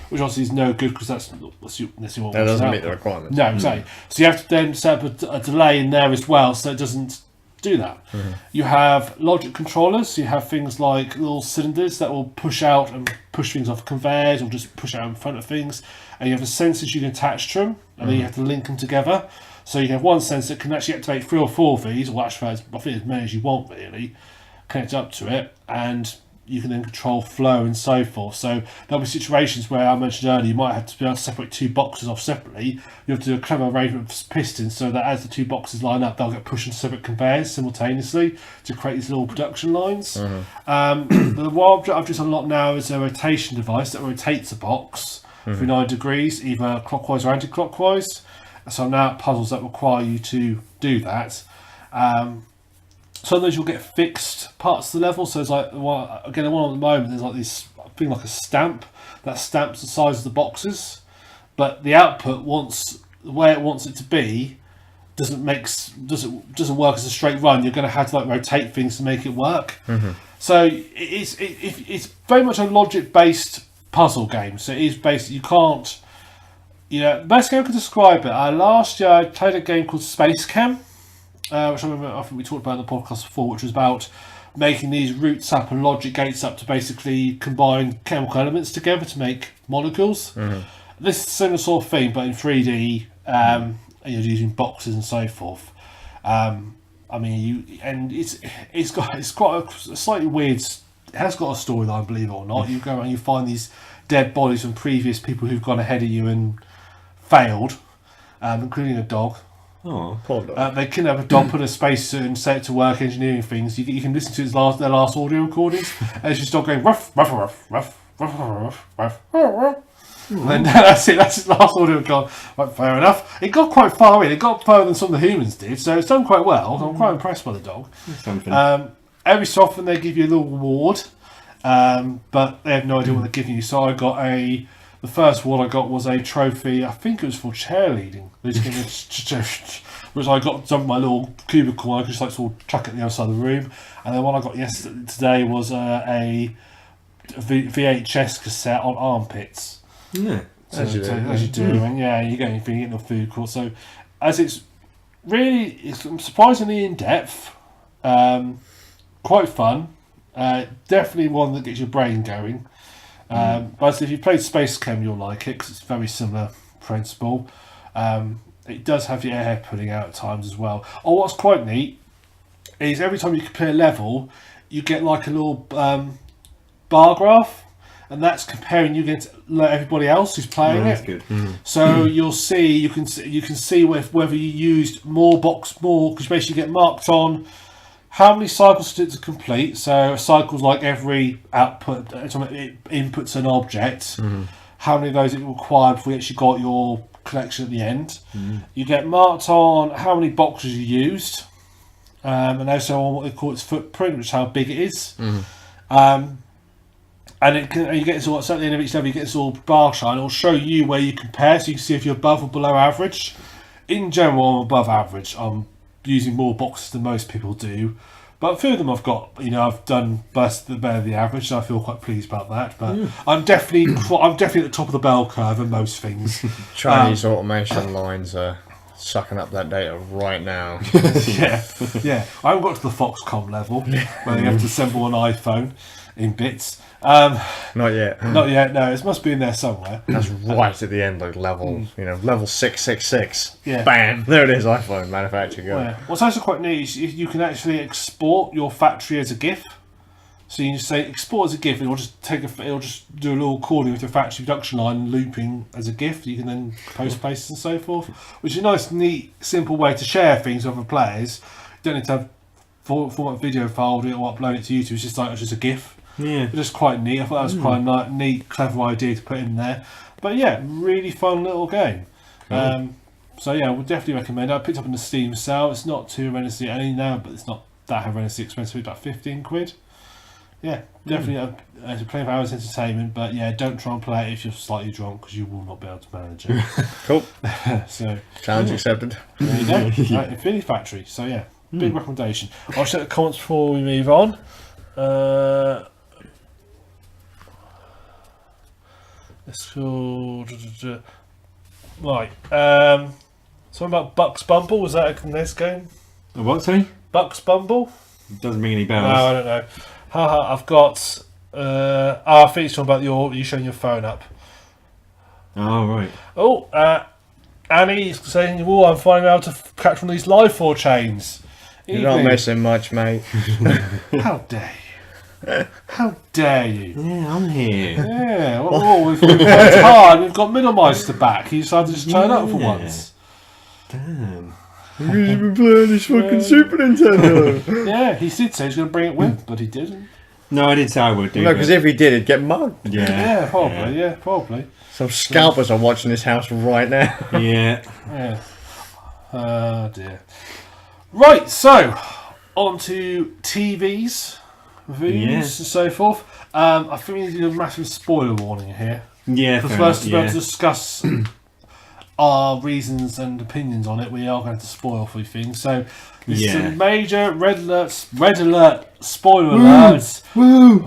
which obviously is no good because that's what that doesn't meet the requirements. No, exactly. So you have to then set up a delay in there as well, so it doesn't do that. You have logic controllers, so you have things like little cylinders that will push out and push things off conveyors or just push out in front of things, and you have the sensors you can attach to them, and then you have to link them together. So you can have one sensor that can actually activate 3 or 4 of these, or actually I think as many as you want really, connect up to it, and you can then control flow and so forth. So there'll be situations where I mentioned earlier you might have to be able to separate 2 boxes off separately. You have to do a clever arrangement of pistons so that as the 2 boxes line up, they'll get pushed into separate conveyors simultaneously to create these little production lines. The one I've just unlocked now is a rotation device that rotates a box through 9 degrees, either clockwise or anti-clockwise. So I'm now at puzzles that require you to do that. Sometimes you'll get fixed parts of the level, so it's like, the one at the moment, there's like this thing like a stamp that stamps the size of the boxes, but the output the way it wants it to be doesn't work as a straight run. You're going to have to like rotate things to make it work. So it's very much a logic based puzzle game. So it is basically you can't, the best game I could describe it. Last year I played a game called SpaceCam. Which I think we talked about in the podcast before, which was about making these roots up and logic gates up to basically combine chemical elements together to make molecules. This is the similar sort of thing, but in 3D, and you're using boxes and so forth. It's got a slightly weird. It has got a storyline, believe it or not. You go around, you find these dead bodies from previous people who've gone ahead of you and failed, including a dog. Oh, poor dog. They kidnap a dog, put in a spacesuit and set it to work engineering things. You can listen to their last audio recordings, and it's just dog going ruff, ruff, ruff, ruff, ruff, ruff, ruff, ruff. And then that's it. That's his last audio record. Right, fair enough. It got quite far in. It got further than some of the humans did, so it's done quite well. I'm quite impressed by the dog. Every so often they give you a little reward, but they have no idea what they're giving you. So I got the first one I got was a trophy. I think it was for cheerleading. They just gave me which I got dumped in my little cubicle. I could just like sort of chuck it at the other side of the room. And then one I got today was a VHS cassette on armpits. Yeah, as you do. And you get anything, you get no food court. So as it's surprisingly in depth, quite fun. Definitely one that gets your brain going. But if you've played Space Chem, you'll like it because it's a very similar principle. It does have your hair pulling out at times as well. Oh, what's quite neat is every time you complete a level, you get like a little bar graph, and that's comparing you against everybody else who's playing that's it. Good. So you can see whether you used more, because basically you get marked on how many cycles to complete. So cycles like every output, it inputs an object. How many of those it required before you actually got your collection at the end. You get marked on how many boxes you used, and also on what they call its footprint, which is how big it is. And you get this all, at the end of each level, you get this all bar chart. It'll show you where you compare, so you can see if you're above or below average. In general, I'm above average. I'm using more boxes than most people do, But a few of them I've got, I've done better the average, and I feel quite pleased about that. But I'm definitely at the top of the bell curve in most things. Chinese automation lines are sucking up that data right now. yeah. I haven't got to the Foxconn level where you have to assemble an iPhone in bits. Not yet. Not yet. No, it must be in there somewhere. That's right at the end, like level, level 666. Yeah. Bam! There it is. iPhone manufacturer. Go. Yeah. What's also quite neat is you can actually export your factory as a GIF. So you just say export as a GIF, and it'll just do a little calling with your factory production line looping as a GIF. You can then post places and so forth, which is a nice, neat, simple way to share things with other players. You don't need to have format video file or upload it to YouTube. It's just a GIF. Yeah, It's just quite neat. I thought that was quite a neat, clever idea to put in there. But yeah, really fun little game. So yeah, I would definitely recommend it. I picked it up in the Steam sale. It's not too horrendously any now, but it's not that horrendously expensive. It's about 15 quid. Yeah, definitely a play of hours entertainment. But yeah, don't try and play it if you're slightly drunk, because you will not be able to manage it. Cool. So Challenge accepted. there you go. Right, Infinifactory. So yeah, big recommendation. I'll check the comments before we move on. Let's go. Right. Something about Bucks Bumble. Was that a NES game? A what, sorry? Bucks Bumble? Doesn't ring any bells. No, I don't know. I've got. I think it's talking about you showing your phone up. Oh, right. Oh, Annie's saying, "Oh, I'm finding out to catch one of these live 4 chains." You're not missing much, mate. How dare you? How dare you? Yeah, I'm here. Yeah, we've worked hard. We've got Middlemeister back. He decided to just turn up for once. Damn. He's been playing this fucking Super Nintendo. Yeah, he did say he was going to bring it with, but he didn't. No, I did say I would do. No, because if he did, he'd get mugged. Yeah. Probably. Yeah, probably. Some scalpers are watching this house right now. Yeah. Yeah. Oh dear. Right, so on to TVs, reviews, and so forth. I think we need to do a massive spoiler warning here. Yeah. Because first, to be able to discuss our reasons and opinions on it, we are going to spoil a few things. So, this is a major red alert spoiler alerts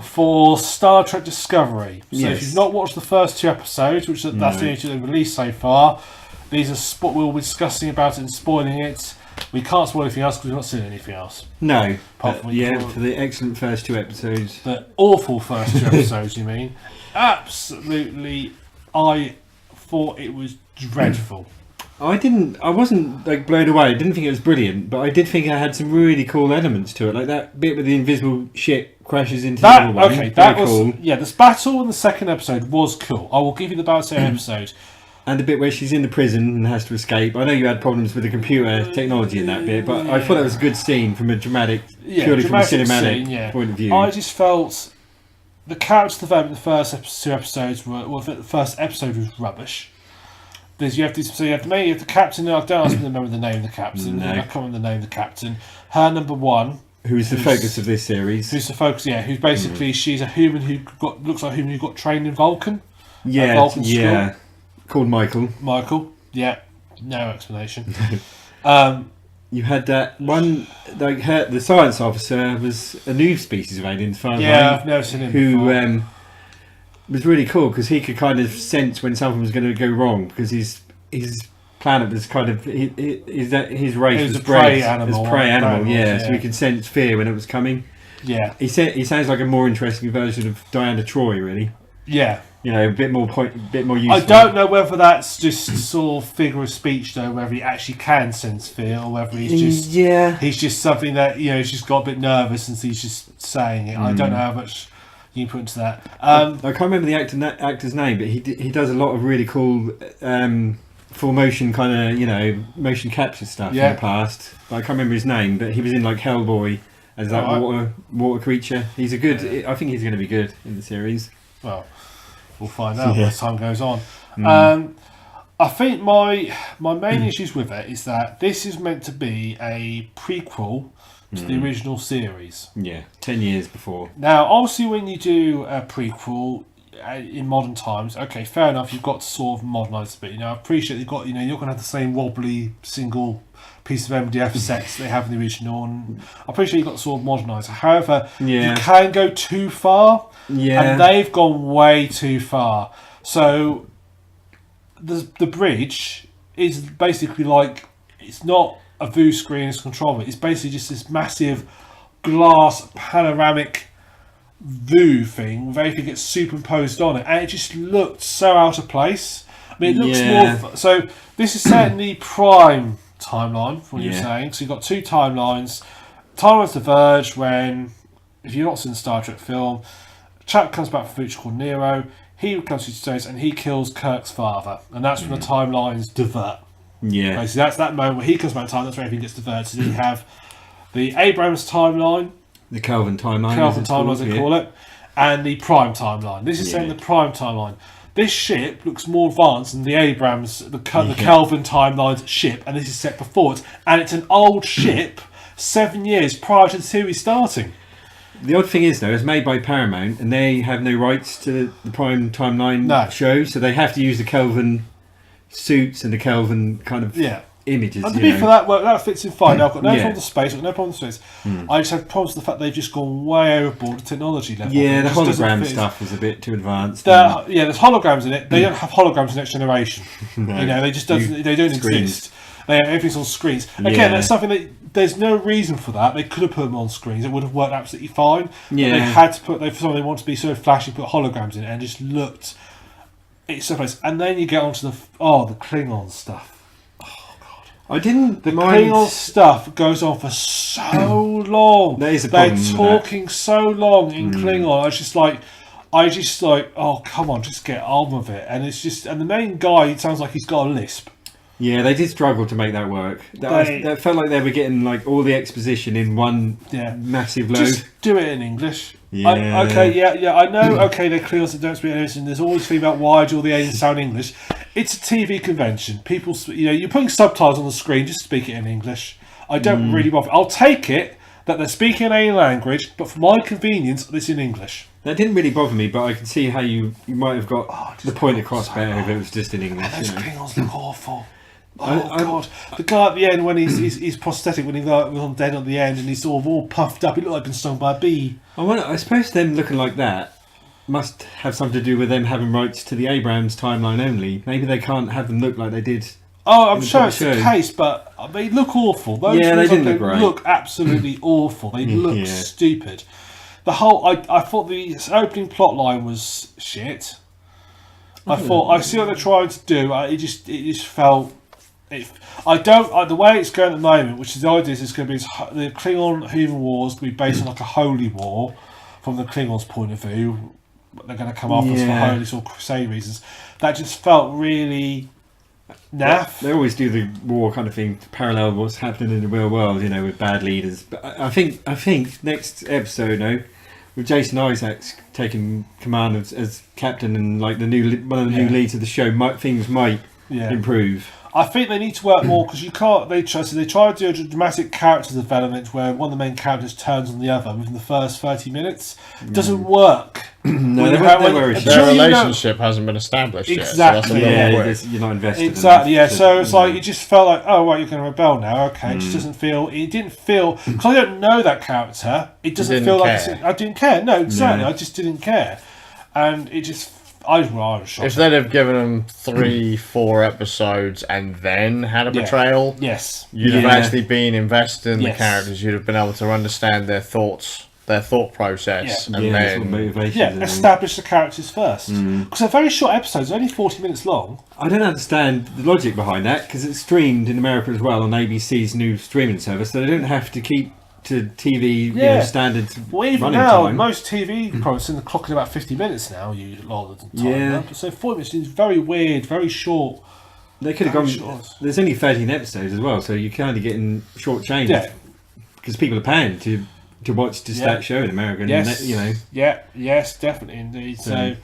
for Star Trek Discovery. So, if you've not watched the first 2 episodes, which that's the only 2 they've released so far, these are we'll be discussing about it and spoiling it. We can't spoil anything else because we've not seen anything else. No. Apart from for the excellent first 2 episodes. The awful first 2 episodes, you mean? Absolutely, I thought it was dreadful. I wasn't like blown away. I didn't think it was brilliant, but I did think it had some really cool elements to it. Like that bit where the invisible ship crashes into the other one. Okay, that was cool. Yeah, this battle in the second episode was cool. I will give you the battle second episode. And the bit where she's in the prison and has to escape. I know you had problems with the computer technology in that bit, but I thought that was a good scene from a purely from a cinematic point of view. I just felt the character development in the first 2 episodes the first episode was rubbish. You have the captain. I don't ask me to remember the name of the captain. No. I can't remember the name of the captain. Her number 1. Who's the focus of this series? Who's the focus? Yeah, who's basically she's a human who looks like a human who got trained in Vulcan. Yeah, Vulcan school. Called Michael. Michael. Yeah, no explanation. You had that one, like the science officer was a new species of alien, as far as I've never seen him who was really cool because he could kind of sense when something was going to go wrong because his planet was kind of his race was prey animal. So he could sense fear when it was coming. Yeah, he sounds like a more interesting version of Diana Troy, really. Yeah. A bit more useful. I don't know whether that's just sort of figure of speech, though, whether he actually can sense fear, or whether he's just something that he's just got a bit nervous and he's just saying it. I don't know how much you can put into that. I can't remember the actor's name, but he does a lot of really cool full motion kind of motion capture stuff in the past. But I can't remember his name, but he was in like Hellboy as that water creature. He's a good. I think he's going to be good in the series. Well. We'll find out as time goes on. I think my main issues with it is that this is meant to be a prequel to the original series. Yeah, 10 years before. Now, obviously, when you do a prequel in modern times, okay, fair enough, you've got to sort of modernise a bit. I appreciate you've got, you're going to have the same wobbly single piece of MDF sets they have in the original, and I'm pretty sure you got to sort of modernise it. However, Yeah. you can go too far, and they've gone way too far. So the bridge is basically like, it's not a view screen as control. It's basically just this massive glass panoramic view thing with everything gets superimposed on it, and it just looked so out of place. I mean, it looks more. So this is set in the prime timeline, from what you're saying. So you've got two timelines. Timelines diverge when, if you've not seen the Star Trek film, a chap comes back from the future called Nero. He comes to space and he kills Kirk's father, and that's when the timelines divert. Yeah. Basically, that's that moment where he comes back in time. That's where everything gets diverted. So you have the Abrams timeline, The Kelvin timeline. as they call it, and the Prime timeline. This is saying the Prime timeline. This ship looks more advanced than the Abrams, the Kelvin timeline's ship, and this is set before it. And it's an old ship, 7 years prior to the series starting. The odd thing is, though, it's made by Paramount, and they have no rights to the Prime timeline show, so they have to use the Kelvin suits and the Kelvin kind of images. And to be fair, that fits in fine. Now, I've got no problem with space, I've got no problem with space. I just have problems with the fact they've just gone way overboard the technology level. Yeah, the hologram stuff was a bit too advanced. There's holograms in it. They don't have holograms in Next Generation. No. You know, they just they don't exist. Everything's on screens. Again, that's something that there's no reason for that. They could have put them on screens. It would have worked absolutely fine. Yeah. But they had to put. They want to be so flashy, put holograms in it, and just looked. It's so nice. And then you get onto the Klingon stuff. I didn't. The Klingon stuff goes on for so long. That is a problem. They're talking so long in Klingon. I just like, oh come on, just get on with it. And it's just, and the main guy, it sounds like he's got a lisp. Yeah, they did struggle to make that work. That felt like they were getting like all the exposition in one massive load. Just do it in English. Yeah. I know. Okay, they're Klingons that don't speak English, and there's always a thing about why do all the aliens sound English. It's a TV convention. People, you're putting subtitles on the screen. Just speak it in English. I don't really bother. I'll take it that they're speaking an alien language, but for my convenience, it's in English. That didn't really bother me, but I can see how you might have got the point across better if it was just in English. And those Klingons look awful. God! The guy at the end when he's prosthetic, when he was on dead at the end, and he's sort of all puffed up. He looked like he'd been stung by a bee. I suppose them looking like that must have something to do with them having rights to the Abrams timeline only. Maybe they can't have them look like they did. Oh, I'm sure it's the case, but they look awful. Those they didn't look right. Look absolutely awful. They look stupid. The whole I thought the opening plot line was shit. I see what they're trying to do. It just felt. The way it's going at the moment, which is the idea is going to be the Klingon human wars going to be based on like a holy war from the Klingons' point of view. They're going to come after us for holy sort of crusade reasons. That just felt really naff. They always do the war kind of thing to parallel what's happening in the real world, with bad leaders. But I think next episode, with Jason Isaacs taking command as captain and like one of the new leads of the show, things might improve. I think they need to work more because you can't. They try to do a dramatic character development where one of the main characters turns on the other within the first 30 minutes. It doesn't work. No, their relationship hasn't been established exactly. yet. So that's you're not invested. Exactly. So it's like it just felt like, oh right, you're going to rebel now. Okay, it just doesn't feel. It didn't feel because I don't know that character. It doesn't feel like I didn't care. No, exactly. I just didn't care, and it just. I was shocked. If they'd have given them 3-4 episodes and then had a betrayal, you'd have actually been invested in the characters. You'd have been able to understand their thought process, and then establish the characters first. Because they're very short episodes, only 40 minutes long. I don't understand the logic behind that because it's streamed in America as well on ABC's new streaming service, so they don't have to keep to TV standards. Well, even now, most TV programs in the clock in about 50 minutes now. You a lot of the time. So 40 minutes is very weird, very short. They could have gone. Short. There's only 13 episodes as well, so you're kind of getting short-changed. Because people are paying to watch that show in America. Yes, yes, definitely indeed. So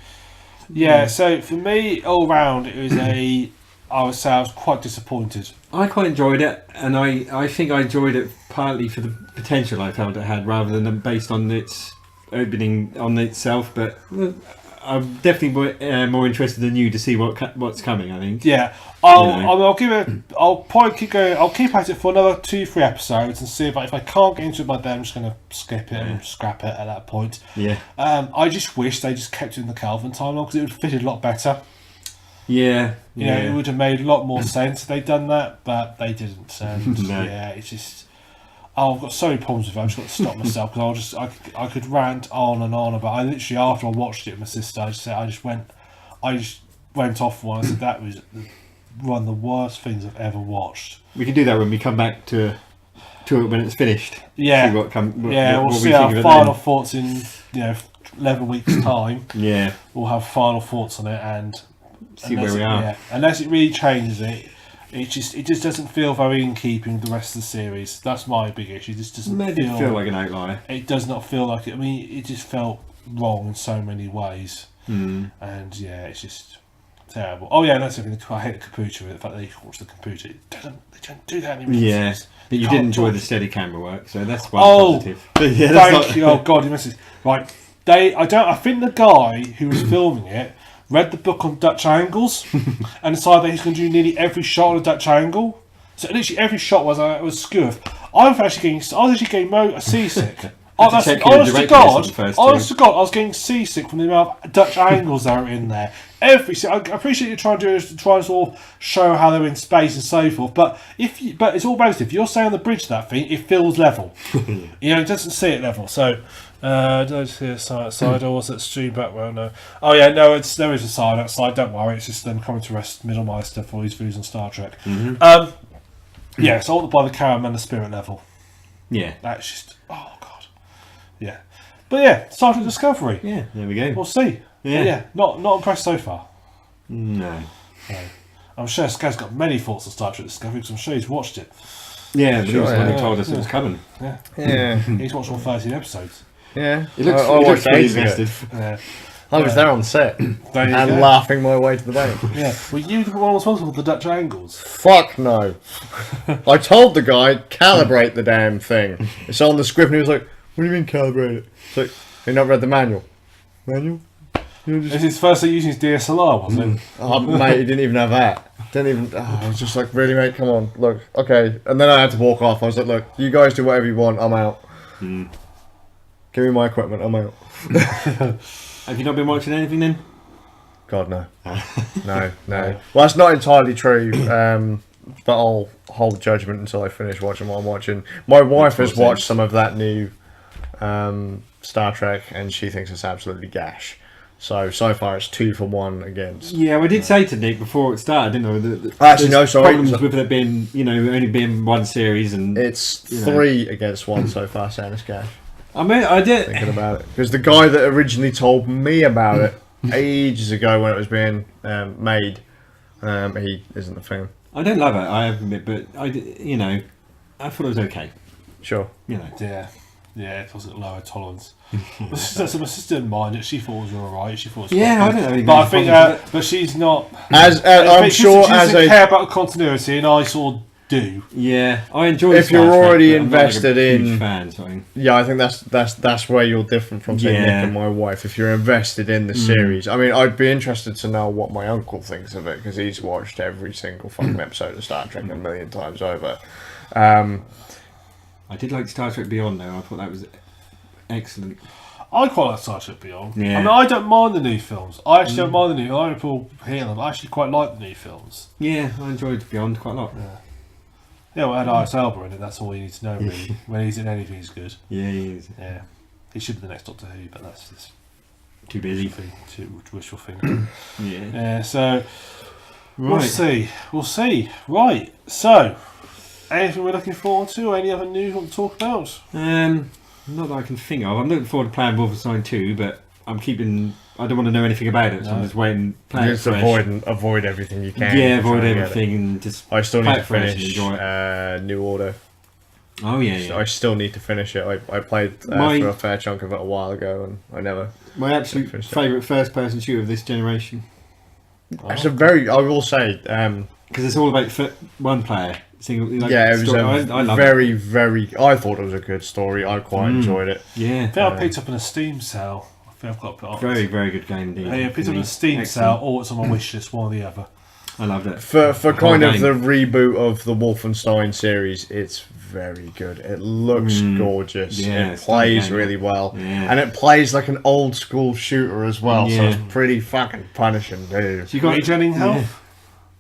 for me, all round, it was I was quite disappointed. I quite enjoyed it, and I think I enjoyed it partly for the potential I felt it had, rather than based on its opening on itself. But I'm definitely more interested than you to see what's coming. I think. Yeah, I'll give it. I'll probably keep going. I'll keep at it for another 2-3 episodes and see if I can't get into it by then. I'm just going to skip it and scrap it at that point. Yeah. I just wish they just kept it in the Calvin timeline because it would have fitted a lot better. Yeah. You know, it would have made a lot more sense if they'd done that, but they didn't. And No. yeah, it's just. Oh, I've got so many problems with it. I've just got to stop myself because I could rant on and on about. I literally after I watched it with my sister, I just went off one. I said that was one of the worst things I've ever watched. We can do that when we come back to it when it's finished. Yeah, see we'll see our final thoughts in 11 weeks' time. Yeah, we'll have final thoughts on it and see where we are. Yeah, unless it really changes it. It just doesn't feel very in keeping with the rest of the series. That's my big issue. It just doesn't feel like an outlier. It does not feel like it. I mean, it just felt wrong in so many ways. And yeah, it's just terrible. Oh yeah, that's something I hate the computer. The fact that they watch the computer, they don't do that anymore. Yeah, but you did enjoy the steady camera work, so that's one positive. Yeah, thank you. Oh god, you missed it. Right, I think the guy who was filming it read the book on Dutch angles and decided that he's going to do nearly every shot on a Dutch angle. So literally every shot was skew. I was actually getting seasick. Honest to God, I was getting seasick from the amount of Dutch angles that are in there. I appreciate you trying to sort of show how they're in space and so forth, but it's all relative. If you're saying on the bridge of that thing, it feels level. It doesn't see it level. So did I see a side outside or was it stream background? No. Oh yeah, no, there is a side outside. Don't worry, it's just them coming to rest Middlemeister for his views on Star Trek. Yeah, so I want to buy the Caram and the Spirit level. Yeah, that's just yeah. But yeah, Star Trek Discovery. Yeah, there we go. We'll see. Yeah, not impressed so far. No. I'm sure Skaz's got many thoughts on Star Trek Discovery because I'm sure he's watched it. Yeah, he was the one who told us it was coming. Yeah. He's watched all 13 episodes. Yeah. He looks really invested. Yeah. I was there on set and laughing my way to the bank. Yeah. Were you the one responsible for the Dutch angles? Fuck no. I told the guy, calibrate the damn thing. It's on the script and he was like, what do you mean calibrate it? It's like, you not read the manual? Manual? It's his first time using his DSLR, wasn't it? Oh, mate, he didn't even have that. I was just like, really, mate, come on, look, okay. And then I had to walk off. I was like, look, you guys do whatever you want, I'm out. Give me my equipment, I'm out. Have you not been watching anything then? God, no. No. Well, that's not entirely true, but I'll hold judgment until I finish watching what I'm watching. My wife has watched some of that new Star Trek, and she thinks it's absolutely gash. So far it's 2 for 1 against. Yeah, we did say to Nick before it started, didn't we? Actually, no, sorry. Problems with it being, only being one series, and it's 3 against 1 so far, saying it's gash. I mean, I did thinking about it because the guy that originally told me about it ages ago when it was being made, he isn't a fan. I don't love it, I have to admit, but I thought it was okay. Sure. Yeah, it was at lower tolerance. My sister didn't mind it. She thought it was alright. She thought it was I don't know. But I think, but she's not. I'm sure she doesn't care about the continuity, and I sort of do. Yeah, I enjoy. If you're already invested in, fan, yeah, I think that's where you're different from say Nick and my wife. If you're invested in the series, I mean, I'd be interested to know what my uncle thinks of it because he's watched every single fucking episode of Star Trek a million times over. I did like Star Trek Beyond though. I thought that was excellent. I quite like Star Trek Beyond. Yeah. I mean, I don't mind the new films. I actually don't mind the new. I know people hear them. I actually quite like the new films. Yeah, I enjoyed Beyond quite a lot. Yeah, well, it had Idris Elba in it. That's all you need to know, really. When he's in anything, he's good. Yeah, he is. Yeah, he should be the next Doctor Who, but that's just too busy. Too wishful thinking. Yeah. So we'll see. Right. So, anything we're looking forward to? Any other news you want to talk about? Not that I can think of. I'm looking forward to playing Wolfenstein 2, but I don't want to know anything about it, so I'm just waiting. Just avoid everything you can. Yeah, avoid everything and just. I still need to finish New Order. Oh yeah. I still need to finish it. I played for a fair chunk of it a while ago, and I never. My absolute favourite first-person shooter of this generation. It's I will say, because it's all about one player. It was I thought it was a good story. I quite enjoyed it. Yeah. I think I picked up in a Steam sale. I think I've got to put it on. Very, very good game indeed. Hey, if it's on a Steam sale or it's on my wish list, one or the other. I loved it. For kind of game. the reboot of the Wolfenstein series, it's very good. It looks gorgeous. Yeah, it it's plays stunning, really well. Yeah. And it plays like an old school shooter as well, so Yeah. it's pretty fucking punishing, dude. So you got Regenerating health?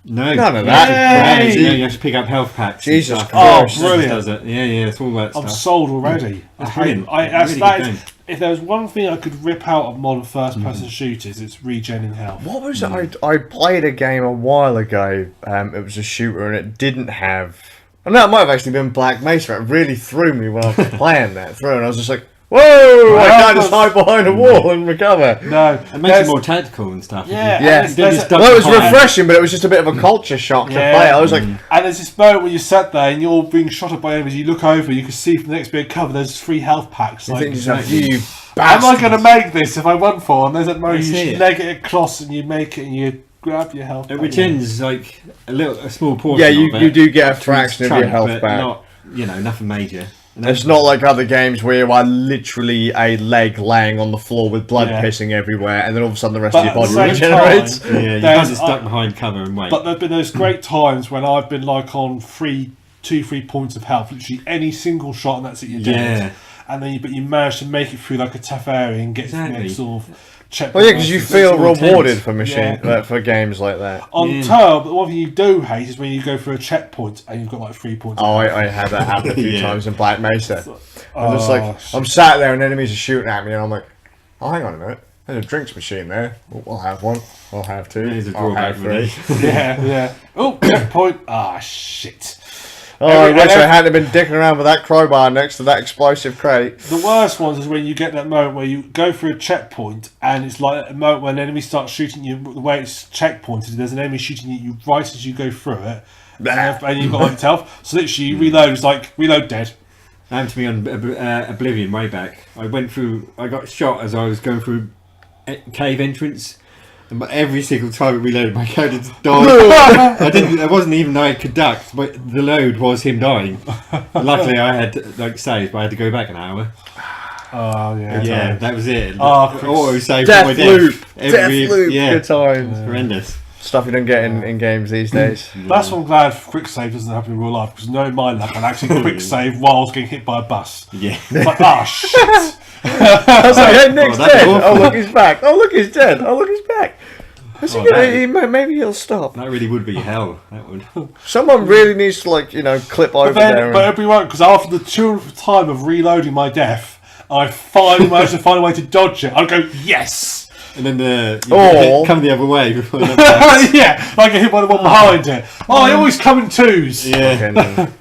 No, None of you that. have to Yay! grind, yeah, you have to pick up health packs. and Jesus stuff. Christ. Oh, brilliant. Does it? Yeah, it's all that I'm stuff. sold already. That's brilliant. That's, Really that good is, game. if there was one thing I could rip out of modern first-person shooters, it's regenerating health. What was it? I played a game a while ago. It was a shooter, and it didn't have. Oh, no, it might have actually been Black Mesa. It really threw me when I was playing that through, and I was just like, "Whoa! I can't just hide behind a wall and recover." No, It makes it more tactical and stuff. Yeah, Yeah. and there's Well, it was refreshing, but it was just a bit of a culture shock to Yeah. play it. I was like, and there's this moment when you sat there and you're being shot at by enemies. You look over, you can see from the next bit of cover. There's 3 health packs. "I Like, think yourself, you am bastard." I going to make this if I run for? And there's that moment That's you it. leg it across and you make it and you grab your health. It back. regens like a small portion. Yeah, of it. you do get a It's fraction of chunk, your health but back. Not, nothing major. And It's not like other games where you are literally a leg laying on the floor with blood Yeah. pissing everywhere, and then all of a sudden the rest But of your at the body same regenerates. time, yeah, you can't there's- just duck behind cover and wait. But there've been those great times when I've been like on 2-3 points of health, literally any single shot, and that's it. You're dead. Yeah. And then, but you manage to make it through like a tough area and get to the Exactly. next sort of checkpoint. Well, yeah, because you feel more rewarded tense. for games like that. On Yeah. turn, but one thing you do hate is when you go through a checkpoint and you've got like 3 points. Oh, I had that happen a few Yeah. times in Black Mesa. I'm Oh, just like, I'm sat there and enemies are shooting at me, and I'm like, oh, hang on a minute. There's a drinks machine there. Oh, I'll have one. I'll have 2. There's a I'll drawback have with 3. it. yeah. Oh, checkpoint. Ah, shit. Oh, I wish I hadn't been dicking around with that crowbar next to that explosive crate. The worst ones is when you get that moment where you go through a checkpoint and it's like a moment when an enemy starts shooting you. The way it's checkpointed, there's an enemy shooting you right as you go through it, and you've got like health. So literally, you reload. It's like reload dead. Happened to me on Oblivion way back. I got shot as I was going through a cave entrance. And every single time I reloaded, my character just died. It wasn't even that I could duck, but the load was him dying. Luckily, I had saves, but I had to go back an hour. Oh yeah. Yeah, that was it. Oh, Auto save Death my loop. death. Death loop. Yeah, Good times. horrendous. Stuff you don't get in games these days. That's why I'm glad quick save doesn't happen in real life, because knowing my luck, I'd actually quick save while I was getting hit by a bus. Yeah. It's like, oh shit. I was like, hey, Nick's that's dead. awful. Oh, look, he's back. Oh, look, he's dead. Oh, look, he's back. Is he Oh, gonna, maybe he'll stop. That really would be hell. That would. Someone really needs to, clip over But then, there. but it'd be right, because after the 200th time of reloading my death, I finally managed to find a way to dodge it. I'd go, yes! And then Or- come the other way before that. Yeah, I get hit by the one behind it. Oh, they always come in twos. Yeah. Fucking-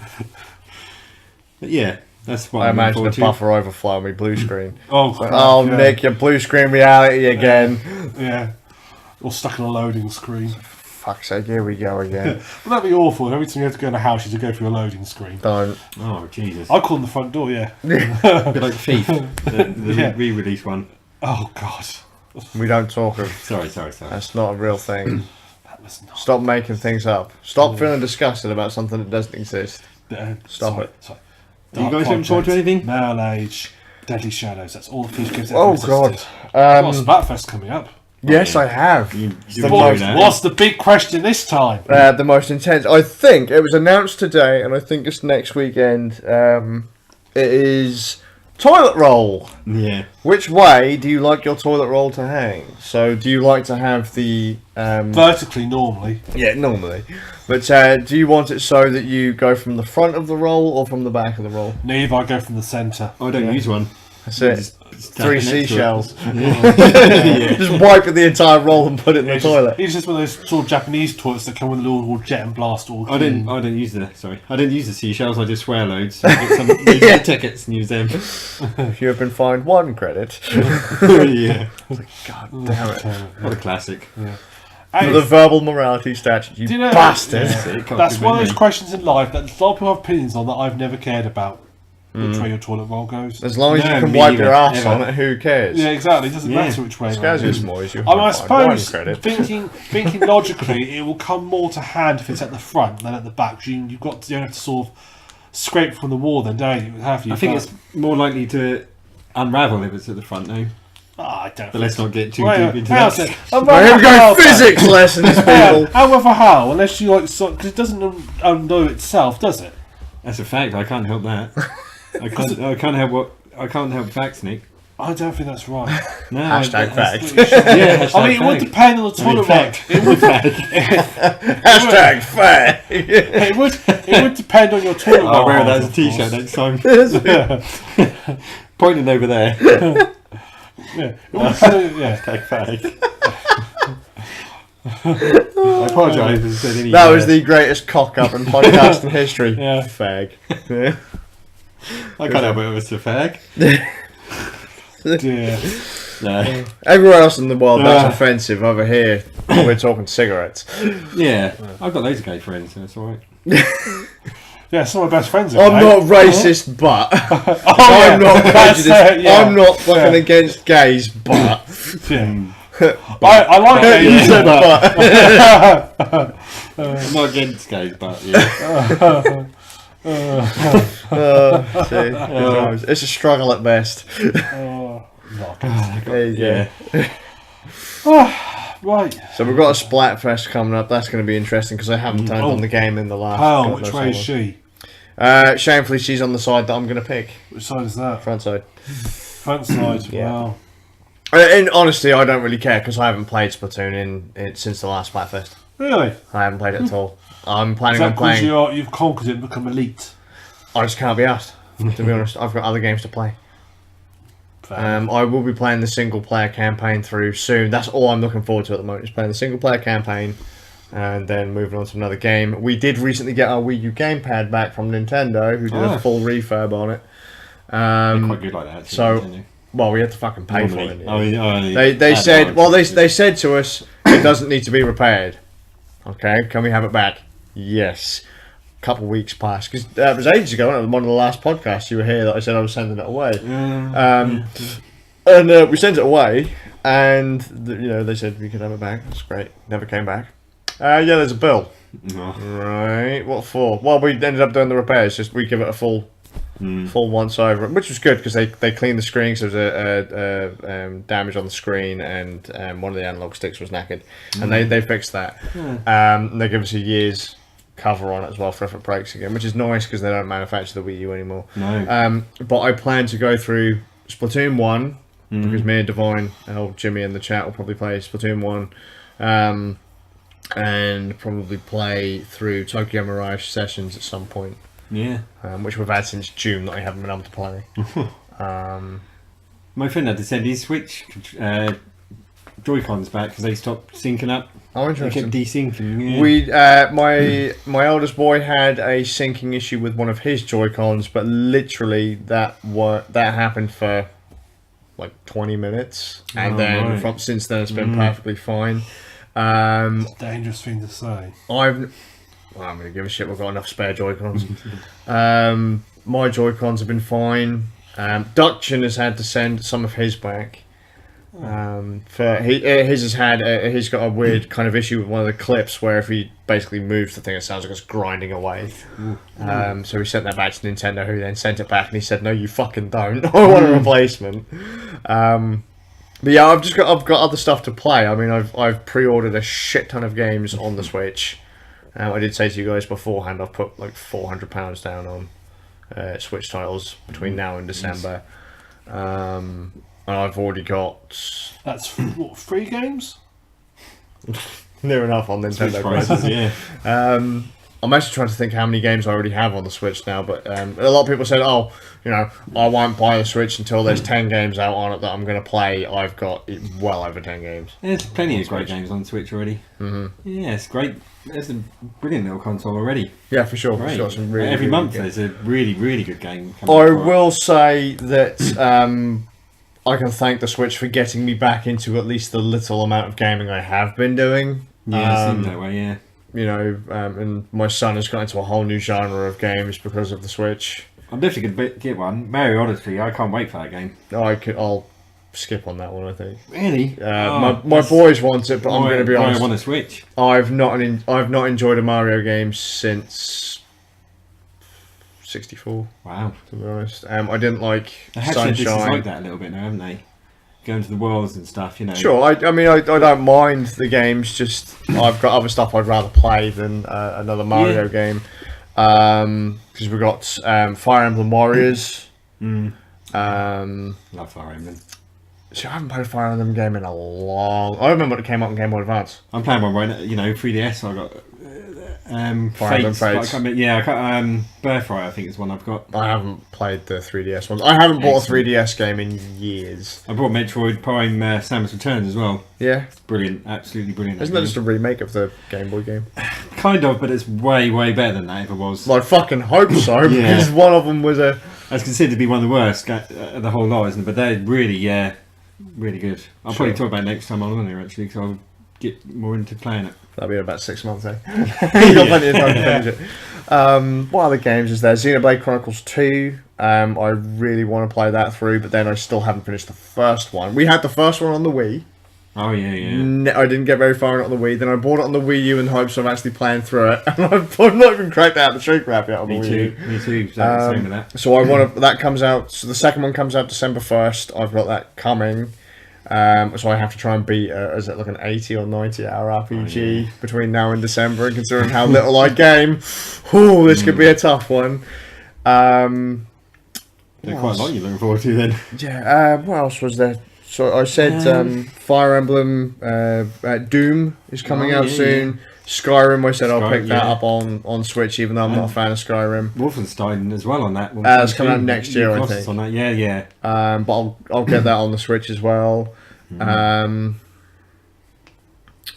But yeah, that's what I I'm looking imagine forward the to. buffer overflow on my blue screen. Oh, crap, Oh, yeah. Nick, your blue screen reality again. Yeah. Or stuck in a loading screen. Fuck's sake, here we go again. Well, that'd be awful. Every time you have to go in a house, you have to go through a loading screen. Don't. Oh Jesus! I call them the front door, yeah. A bit like Thief, the Yeah. re-release one. Oh, God. We don't talk of. Sorry. That's not a real thing. That was not... Stop making things up. Stop feeling disgusted about something that doesn't exist. Stop sorry, it. Sorry. Are you Dark guys looking forward to Project, anything? Mail Age, Deadly Shadows. That's all the future games that Oh, ever God. existed. Got Splatfest coming up. Yes, I have. You the enjoy most- that. What's the big question this time? The most intense. I think it was announced today, and I think it's next weekend. It is toilet roll. Yeah. Which way do you like your toilet roll to hang? So, do you like to have the Vertically, normally. yeah, normally, but do you want it so that you go from the front of the roll or from the back of the roll? Neither, I go from the centre. I don't use one. That's it. Just stand 3 next to it. seashells. Yeah. Just wipe the entire roll and put it in the It's toilet. just one of those sort of Japanese toilets that come with a little jet and blast all I didn't use the seashells. I just swear loads. So I get some use Yeah. the tickets and use them. If you have been fined 1 credit Yeah. God damn it. What a classic. For the verbal morality statute, you Do you know- bastard. That's it, can't That's be one of with those me. questions in life that a lot of people have opinions on that I've never cared about. Which way your toilet roll goes. As long as No, you can me wipe neither, your ass ever. on it, who cares? Yeah, exactly. It doesn't Yeah. matter which way. Scares it you goes. small as you I mean, I have suppose credit. thinking logically, it will come more to hand if it's at the front than at the back. You don't have to sort of scrape from the wall, then, don't you? Have you? I think it's more likely to unravel if it's at the front, though. I don't. But let's not get too Wait, deep into hang on a that. sec. I'm Right, here we rather go, physics lessons, people. However, how? Unless you like, because it doesn't unknow itself, does it? That's a fact. I can't help that. I can't help facts, Nick. I don't think that's right. No. Hashtag fact. Yeah. I mean, it would depend on the toilet roll. fact. It would. Hashtag fact. It would depend on your toilet roll. I'll wear that as a of t-shirt course. next time. Pointing over there. Yeah. Yeah. Hashtag fact. I apologise if I said any. That was the greatest cock up in podcasting history. Yeah. Fag. Yeah. I can't help it if it's a fag. Dear. No. Everywhere else in the world, that's offensive. Over here, we're talking cigarettes. Yeah. I've got loads of gay friends, so it's alright. Yeah, some of my best friends. I'm not racist, but I'm not prejudiced. yeah. I'm not fucking against gays, but Yeah. I like you gays, said but I'm not against gays, but yeah. see, it's a struggle at best. not There you go. Yeah. right. So we've got a Splatfest coming up. That's going to be interesting because I haven't turned on the game in the last. Pal, God which knows way how is she? long. Shamefully, she's on the side that I'm going to pick. Which side is that? Front side. Front side. Yeah. Wow. And honestly, I don't really care because I haven't played Splatoon in since the last Splatfest. Really? I haven't played it at all. I'm planning Is on that because playing. you've conquered it and become elite? I just can't be asked. To be honest, I've got other games to play. I will be playing the single player campaign through soon. That's all I'm looking forward to at the moment, is playing the single player campaign and then moving on to another game. We did recently get our Wii U gamepad back from Nintendo, who did a full refurb on it. They're quite good like that. Actually, So, well, we had to fucking pay for it. They said, well, they said to us, it doesn't need to be repaired. Okay, can we have it back? Yes. Couple of weeks passed because it was ages ago. Wasn't it? One of the last podcasts you were here that I said I was sending it away, and we sent it away, and they said we could have it back. That's great. Never came back. Yeah, there's a bill. No. Right, what for? Well, we ended up doing the repairs. Just we give it a full once over, which was good because they cleaned the screen. So there was a damage on the screen, and one of the analog sticks was knackered, and they fixed that. And they give us a year's cover on it as well for if it breaks again, which is nice because they don't manufacture the Wii U anymore. No. But I plan to go through Splatoon 1 because me and Divine, Jimmy in the chat will probably play Splatoon 1, and probably play through Tokyo Mirage Sessions at some point. Yeah. Which we've had since June that I haven't been able to play. My friend had to send his Switch Joy-Cons back because they stopped syncing up. Oh, They interesting. kept desyncing. Yeah. We my eldest boy had a syncing issue with one of his Joy-Cons, but literally that happened for like 20 minutes, and then since then it's been perfectly fine. It's a dangerous thing to say. I'm gonna give a shit. We've got enough spare Joy-Cons. My Joy-Cons have been fine. Dutchin has had to send some of his back. He's got a weird kind of issue with one of the clips where if he basically moves the thing, it sounds like it's grinding away. So he sent that back to Nintendo, who then sent it back, and he said, "No, you fucking don't. I want a replacement." But yeah, I've got other stuff to play. I mean, I've pre-ordered a shit ton of games on the Switch. I did say to you guys beforehand, I've put like £400 down on Switch titles between now and December. And I've already got... That's what, 3 games? Near enough on Nintendo prices. Yeah. I'm actually trying to think how many games I already have on the Switch now, but a lot of people said, I won't buy the Switch until there's 10 games out on it that I'm going to play. I've got well over 10 games. There's plenty of great games on Switch already. Yeah, it's great. It's a brilliant little console already. Yeah, for sure. Great. It's got some really, Every really month good there's a really, really good game I coming out. will say that I can thank the Switch for getting me back into at least the little amount of gaming I have been doing. Yeah, it seems that way, yeah. And my son has got into a whole new genre of games because of the Switch. I'm definitely going to get one. Mario Odyssey, I can't wait for that game. I'll skip on that one, I think. Really? My boys want it, but I'm going to be honest. I want a Switch. I've not enjoyed a Mario game since 64. Wow. To be honest, I didn't like They have said this is Sunshine. like that a little bit now, haven't they? going to the worlds and stuff, you know. Sure, I mean, I don't mind the games, just I've got other stuff I'd rather play than another Mario game. Because we've got Fire Emblem Warriors. Love Fire Emblem. See, I haven't played a Fire Emblem game in a long... I remember when it came up on Game Boy Advance. I'm playing one right now, you know, 3DS. I got Fire Emblem Fates. Fates. Birthright, I think is one I've got. I haven't played the 3DS ones. I haven't bought a 3DS game in years. I bought Metroid Prime Samus Returns as well. Yeah. Brilliant, absolutely brilliant. Isn't that just a remake of the Game Boy game? Kind of, but it's way, way better than that if it was. Well, I fucking hope so, because one of them was a... That's considered to be one of the worst the whole lot, isn't it? But they're really, really good. I'll probably talk about it next time I'm on here, actually, because I'll get more into playing it. That'll be in about 6 months, eh? You've got plenty of time to finish it. What other games is there? Xenoblade Chronicles 2. I really want to play that through, but then I still haven't finished the first one. We had the first one on the Wii. Oh, yeah. I didn't get very far on the Wii. Then I bought it on the Wii U in hopes of actually playing through it. And I've not even cracked out the shrink wrap yet on the Wii U. Me too. Same with that. So I want to. That comes out. So the second one comes out December 1st. I've got that coming. So I have to try and beat. Is it like an 80 or 90 hour RPG between now and December? And considering how little I game, this could be a tough one. There's quite a lot you're looking forward to then. Yeah. What else was there? So I said Fire Emblem Doom is coming out soon. Yeah. Skyrim, I said I'll pick that up on Switch, even though I'm not a fan of Skyrim. Wolfenstein as well on that. It's coming out next year, I think. On that. Yeah. But I'll get that on the Switch as well.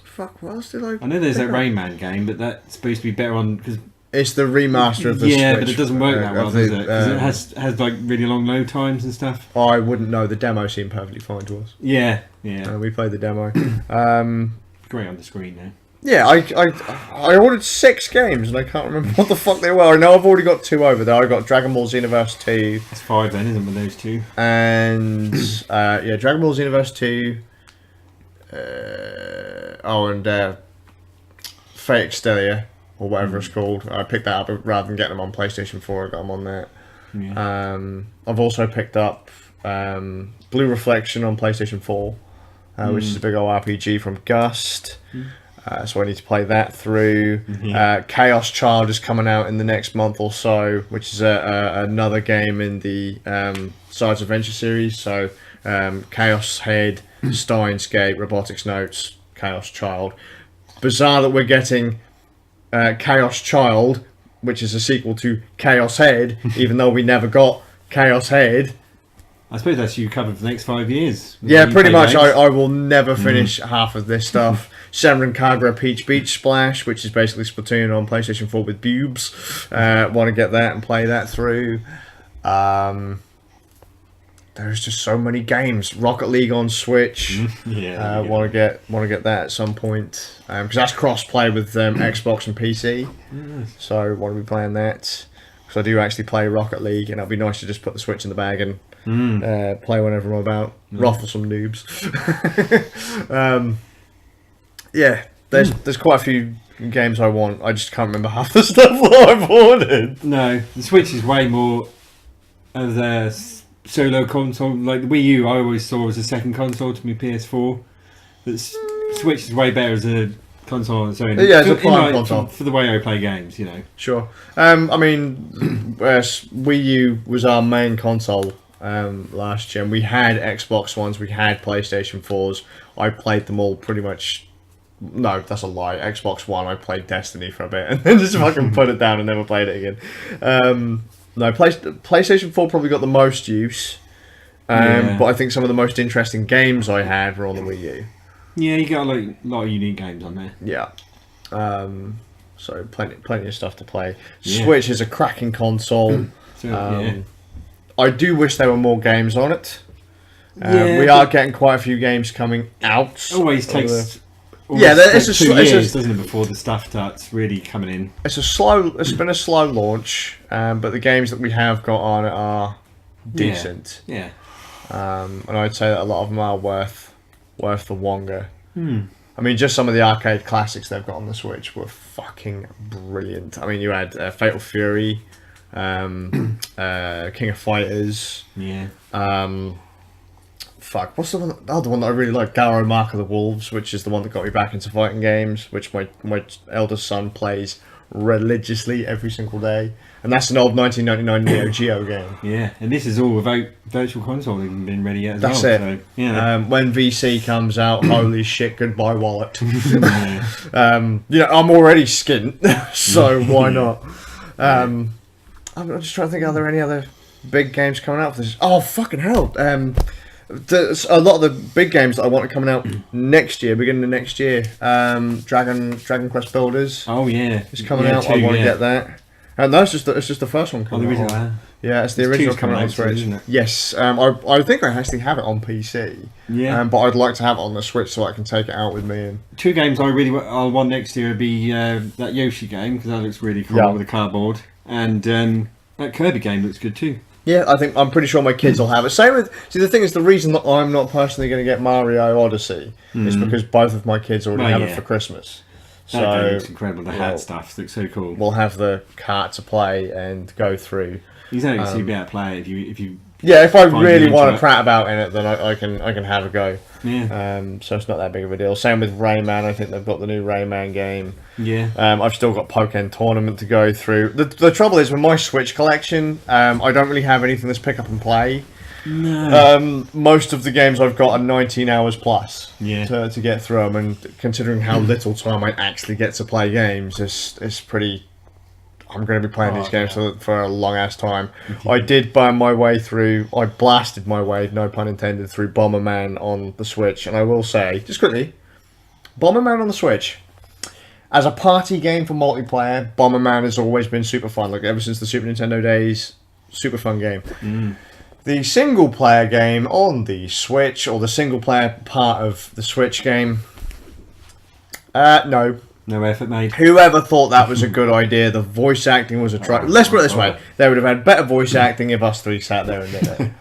Fuck, what else did I... I know there's that Rayman game, but that's supposed to be better on... Cause it's the remaster of the Switch. Yeah, but it doesn't work that well, does it? Because it has like really long load times and stuff. I wouldn't know. The demo seemed perfectly fine to us. Yeah. We played the demo. Great on the screen now. Yeah, I ordered 6 games and I can't remember what the fuck they were. I know I've already got 2 over there. I got Dragon Ball Xenoverse 2. That's 5 then, isn't it, with those 2? And Dragon Ball Xenoverse 2. And Fate Extelia, or whatever it's called. I picked that up rather than getting them on PlayStation 4. I got them on that. Yeah. I've also picked up Blue Reflection on PlayStation 4, which is a big old RPG from Gust. So I need to play that through. Chaos Child is coming out in the next month or so, which is another game in the Science Adventure series. So Chaos Head, Steinscape, Robotics Notes, Chaos Child. Bizarre that we're getting Chaos Child, which is a sequel to Chaos Head, even though we never got Chaos Head. I suppose that's you covered for the next 5 years. Yeah, pretty much. I will never finish half of this stuff. Senran Kagura Peach Beach Splash, which is basically Splatoon on PlayStation 4 with boobs. Want to get that and play that through. There's just so many games. Rocket League on Switch. Want to get that at some point because that's cross-play with Xbox and PC. So want to be playing that because I do actually play Rocket League, and it'll be nice to just put the Switch in the bag and play whenever I'm about. Ruffle some noobs. There's quite a few games I want. I just can't remember half the stuff that I've ordered. No, the Switch is way more of a solo console. Like the Wii U, I always saw as a second console to my PS4. The Switch is way better as a console on its own. Yeah, it's a prime console for the way I play games. You know. Sure. I mean, Wii U was our main console last year, and we had Xbox Ones, we had PlayStation 4s. I played them all pretty much. No, that's a lie. Xbox One, I played Destiny for a bit and then just fucking put it down and never played it again. PlayStation 4 probably got the most use, but I think some of the most interesting games I had were on the Wii U. Yeah, you got a lot of unique games on there. Yeah. So plenty of stuff to play. Yeah. Switch is a cracking console. I do wish there were more games on it. We are getting quite a few games coming out. Always takes... it's 2 years, doesn't it, before the stuff starts really coming in. It's been a slow launch, but the games that we have got on it are decent. Yeah. And I'd say that a lot of them are worth the wonga. I mean, just some of the arcade classics they've got on the Switch were fucking brilliant. I mean, you had Fatal Fury, King of Fighters. Yeah. fuck, what's the other one that I really like? Garo Mark of the Wolves, which is the one that got me back into fighting games, which my eldest son plays religiously every single day. And that's an old 1999 Neo Geo game. Yeah, and this is all without Virtual Console even been ready yet as That's well. it. So, yeah. When VC comes out, holy shit, goodbye wallet. You know, I'm already skint, so why not? I'm just trying to think, are there any other big games coming out for this? Oh, fucking hell. There's a lot of the big games that I want coming out next year, beginning of next year. Dragon Quest Builders. Oh, yeah. It's coming out. I want to get that. And that's just it's just the first one coming out. Yeah, it's the original coming out on Switch. Isn't it? Yes, I think I actually have it on PC. Yeah. But I'd like to have it on the Switch so I can take it out with me. And 2 games I want next year would be that Yoshi game, because that looks really cool with the cardboard, and that Kirby game looks good too. yeah, I'm pretty sure my kids will have it. Same with the thing is, the reason that I'm not personally going to get Mario Odyssey is because both of my kids already have it for Christmas. That game looks incredible. The hat stuff looks so cool. We'll have the cart to play and go through. Exactly, so you'll be able to play it if you. Yeah, if I really want to prat about in it, then I can have a go. Yeah. So it's not that big of a deal. Same with Rayman. I think they've got the new Rayman game. Yeah. I've still got Pokken Tournament to go through. The trouble is with my Switch collection, I don't really have anything that's pick up and play. No. Most of the games I've got are 19 hours plus to get through them, and considering how little time I actually get to play games, it's pretty. I'm going to be playing these games for a long ass time. I did burn my way through. I blasted my way, no pun intended, through Bomberman on the Switch, and I will say, just quickly, Bomberman on the Switch. As a party game for multiplayer, Bomberman has always been super fun. Like ever since the Super Nintendo days, super fun game. The single player game on the Switch, or the single player part of the Switch game, no. No effort made. Whoever thought that was a good idea? The voice acting was let's put it this way: they would have had better voice acting if us three sat there and did it.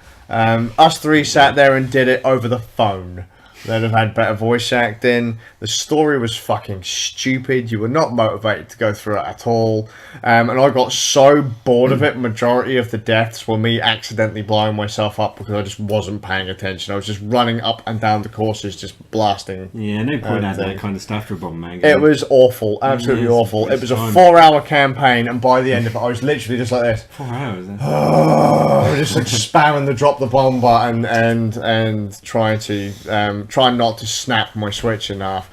Us three sat there and did it over the phone. They'd have had better voice acting. The story was fucking stupid. You were not motivated to go through it at all. And I got so bored of it. Majority of the deaths were me accidentally blowing myself up because I just wasn't paying attention. I was just running up and down the courses, just blasting. Yeah, no point adding that kind of stuff to a Bomberman game. It was awful. Absolutely awful. It was a 4-hour campaign, and by the end of it, I was literally just like this. 4 hours? Just like spamming the drop the bomb button and trying not to snap my Switch in half.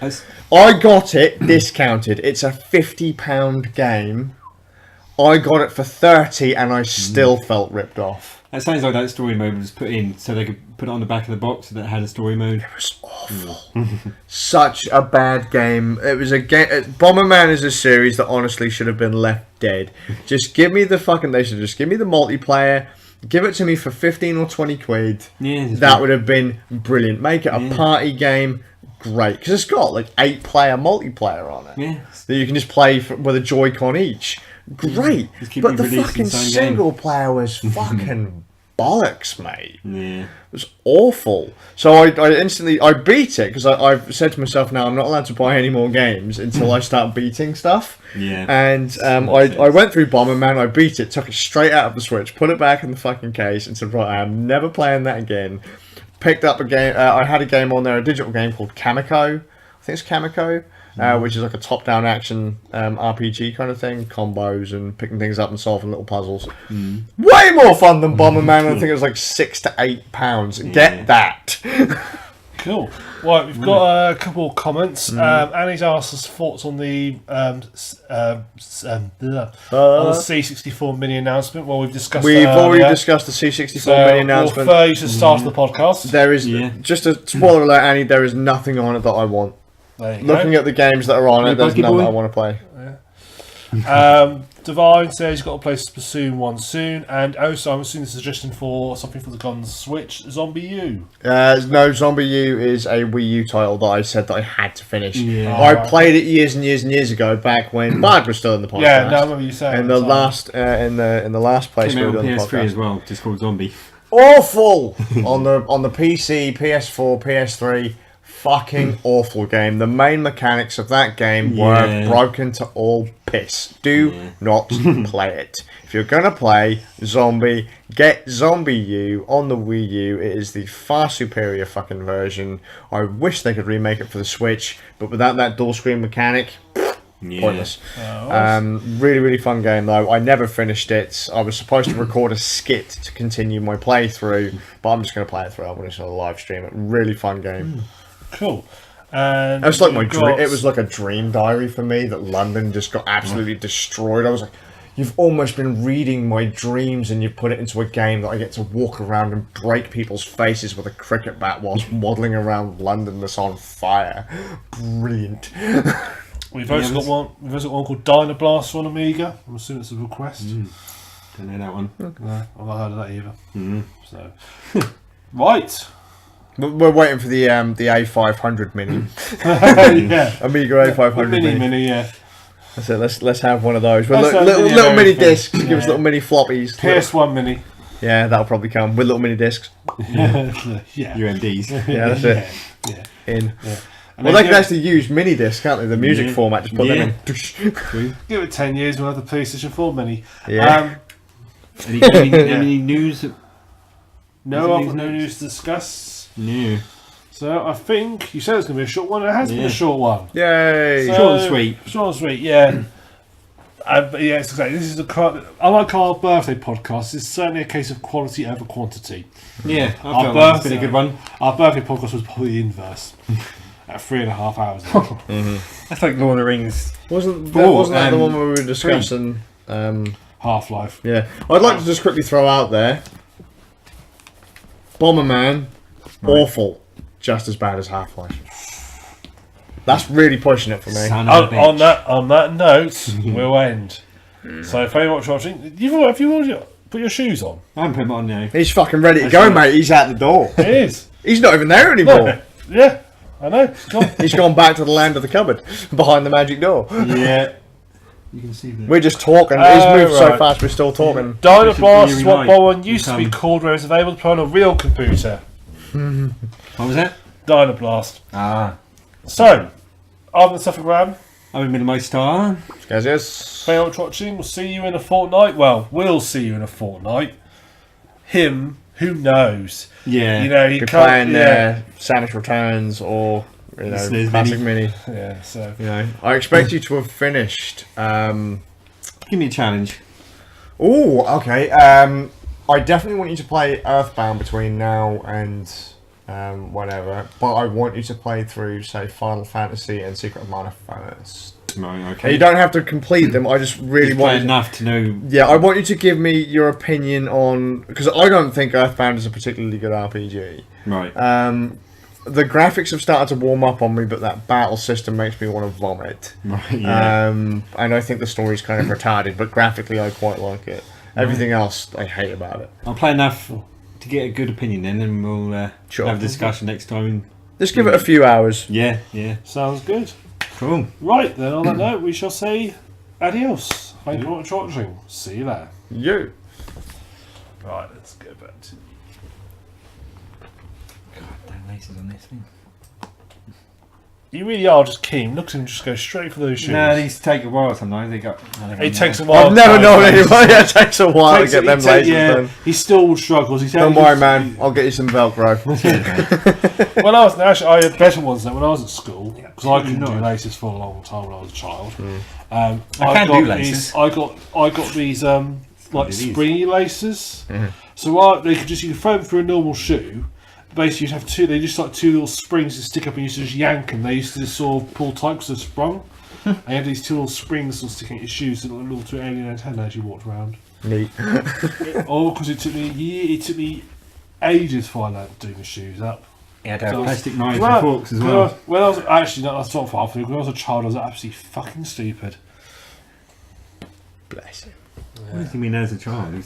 I got it discounted. It's a £50 game. I got it for 30 and I still felt ripped off. That sounds like that story mode was put in so they could put it on the back of the box so that it had a story mode. It was awful. Such a bad game. It was a game. Bomberman is a series that honestly should have been left dead. Just give me the fucking. They should just give me the multiplayer. Give it to me for 15 or 20 quid. Yeah, that would have been brilliant. Make it a party game. Great, because it's got like 8-player multiplayer on it. Yeah, that you can just play with a Joy-Con each. Great, but the fucking single player was fucking bollocks, mate. Yeah, it was awful. So I instantly beat it because I've said to myself, now I'm not allowed to buy any more games until I start beating stuff. Yeah, and I went through Bomberman, I beat it, took it straight out of the Switch, put it back in the fucking case, and said, right, I'm never playing that again. Picked up a game. I had a game on there, a digital game called Kamiko. I think it's Kamiko, which is like a top-down action RPG kind of thing, combos and picking things up and solving little puzzles. Way more fun than Bomberman. I think it was like £6 to £8. Get that. Cool. Right, we've got a couple of comments. Annie's asked us thoughts on the C64 mini announcement. Well, we've discussed. We've already discussed the C64 mini announcement. We'll refer you to the start of the podcast. There is just a spoiler alert, Annie. There is nothing on it that I want. Looking at the games that are on it, there's none that I want to play. Divine says you've got to play Splatoon 1 soon, and also I'm assuming a suggestion for something for the Guns Switch, Zombie U. No, Zombie U is a Wii U title that I said that I had to finish. Yeah. I played it years and years and years ago, back when Bard was still in the podcast. Yeah, no, I remember you saying. In the last place we were doing the podcast as well, just called Zombie. Awful on the PC, PS4, PS3. fucking awful game. The main mechanics of that game were broken to all piss. Do not play it. If you're gonna play Zombie, get Zombie U on the Wii U. It is the far superior fucking version. I wish they could remake it for the Switch, but without that dual screen mechanic, pointless. Really, really fun game though. I never finished it. I was supposed to record a skit to continue my playthrough, but I'm just going to play it through. I want to live stream it. Really fun game. Cool. And it was like it was like a dream diary for me that London just got absolutely destroyed. I was like, you've almost been reading my dreams and you put it into a game that I get to walk around and break people's faces with a cricket bat whilst waddling around London that's on fire. Brilliant. We've also got one. We've also got one called Dynablast on Amiga. I'm assuming it's a request. Don't know that one. No, I've not heard of that either. So, right. We're waiting for the A500 mini. Yeah. Amiga A500 mini. Yeah. That's it. Let's have one of those. With little mini discs. Give us little mini floppies. PS1 mini. Yeah, that'll probably come with little mini discs. Yeah. UMDs. Yeah, that's it. Yeah. In. Yeah. Well, they can actually use mini discs, can't they? The music format, just put them in. Give it 10 years, we'll have the PlayStation 4 mini. Yeah. Any news? No news to discuss. No. So I think you said it's going to be a short one. It has been a short one. Yay! So, short and sweet. Short and sweet. Yeah. But yeah, it's exactly. This is unlike our birthday podcast. It's certainly a case of quality over quantity. Yeah, I felt like it's been a good one. Our birthday podcast was probably the inverse. At 3.5 hours. That's like Lord of the Rings. Wasn't that the one where we were discussing Half-Life? Yeah. I'd like to just quickly throw out there, Bomberman, awful, just as bad as Half-Life. That's really pushing it for me. On that note, we'll end. So if anyone's watching, have you already put your shoes on? I haven't put them on now. He's fucking ready to go, mate. He's out the door. He is. He's not even there anymore. No. Yeah. I know. He's gone back to the land of the cupboard, behind the magic door. Yeah. You can see that. We're just talking. He's moved so fast, we're still talking. Dynablast is what Bowen used to be called when it was available to play on a real computer. What was that? Dynablast. Ah. So, I'm the SNES. I'm in Middlemeister. Yes. Thank you for watching. We'll see you in a fortnight. Well, we'll see you in a fortnight. Him, who knows? Yeah. You know, he Be can't. playing Samus Returns or Classic Mini. Yeah. So. You know, I expect you to have finished. Give me a challenge. Oh, okay. I definitely want you to play Earthbound between now and whatever, but I want you to play through, say, Final Fantasy and Secret of Mana first. Right, okay. And you don't have to complete them. I just really want enough to know. Yeah, I want you to give me your opinion on, because I don't think Earthbound is a particularly good RPG. Right. The graphics have started to warm up on me, but that battle system makes me want to vomit. Right. Yeah. And I think the story's kind of retarded, but graphically I quite like it. Everything else I hate about it. I'll play enough to get a good opinion then, and we'll have a discussion next time. Just give it a few hours. Yeah. Sounds good. Cool. Right, then on that note, we shall say adios. Thank you very much for watching. See you there. You. Right, let's go back to... God, damn laces on this thing. You really are just keen. Look at him just go straight for those shoes. No, these take a while sometimes. It takes a while. I've never known anyone. It takes a while to get them laces done. He still struggles. Don't worry, man. I'll get you some Velcro. When I was actually, I had better ones than when I was at school because I couldn't do laces for a long time when I was a child. I can do laces. I got these like springy laces. So you could throw them through a normal shoe. Basically, you'd have two. They just like two little springs to stick up, and you used to just yank them. They used to just sort of pull tight because they're sprung. And you had these two little springs sort of sticking at your shoes, and little two alien antenna as you walked around. Neat. Because it took me ages before I learned doing the shoes up. Yeah, to have plastic knives and forks as well. When I was actually that's not far from. When I was a child, I was absolutely fucking stupid. Bless him. What do you mean as a child?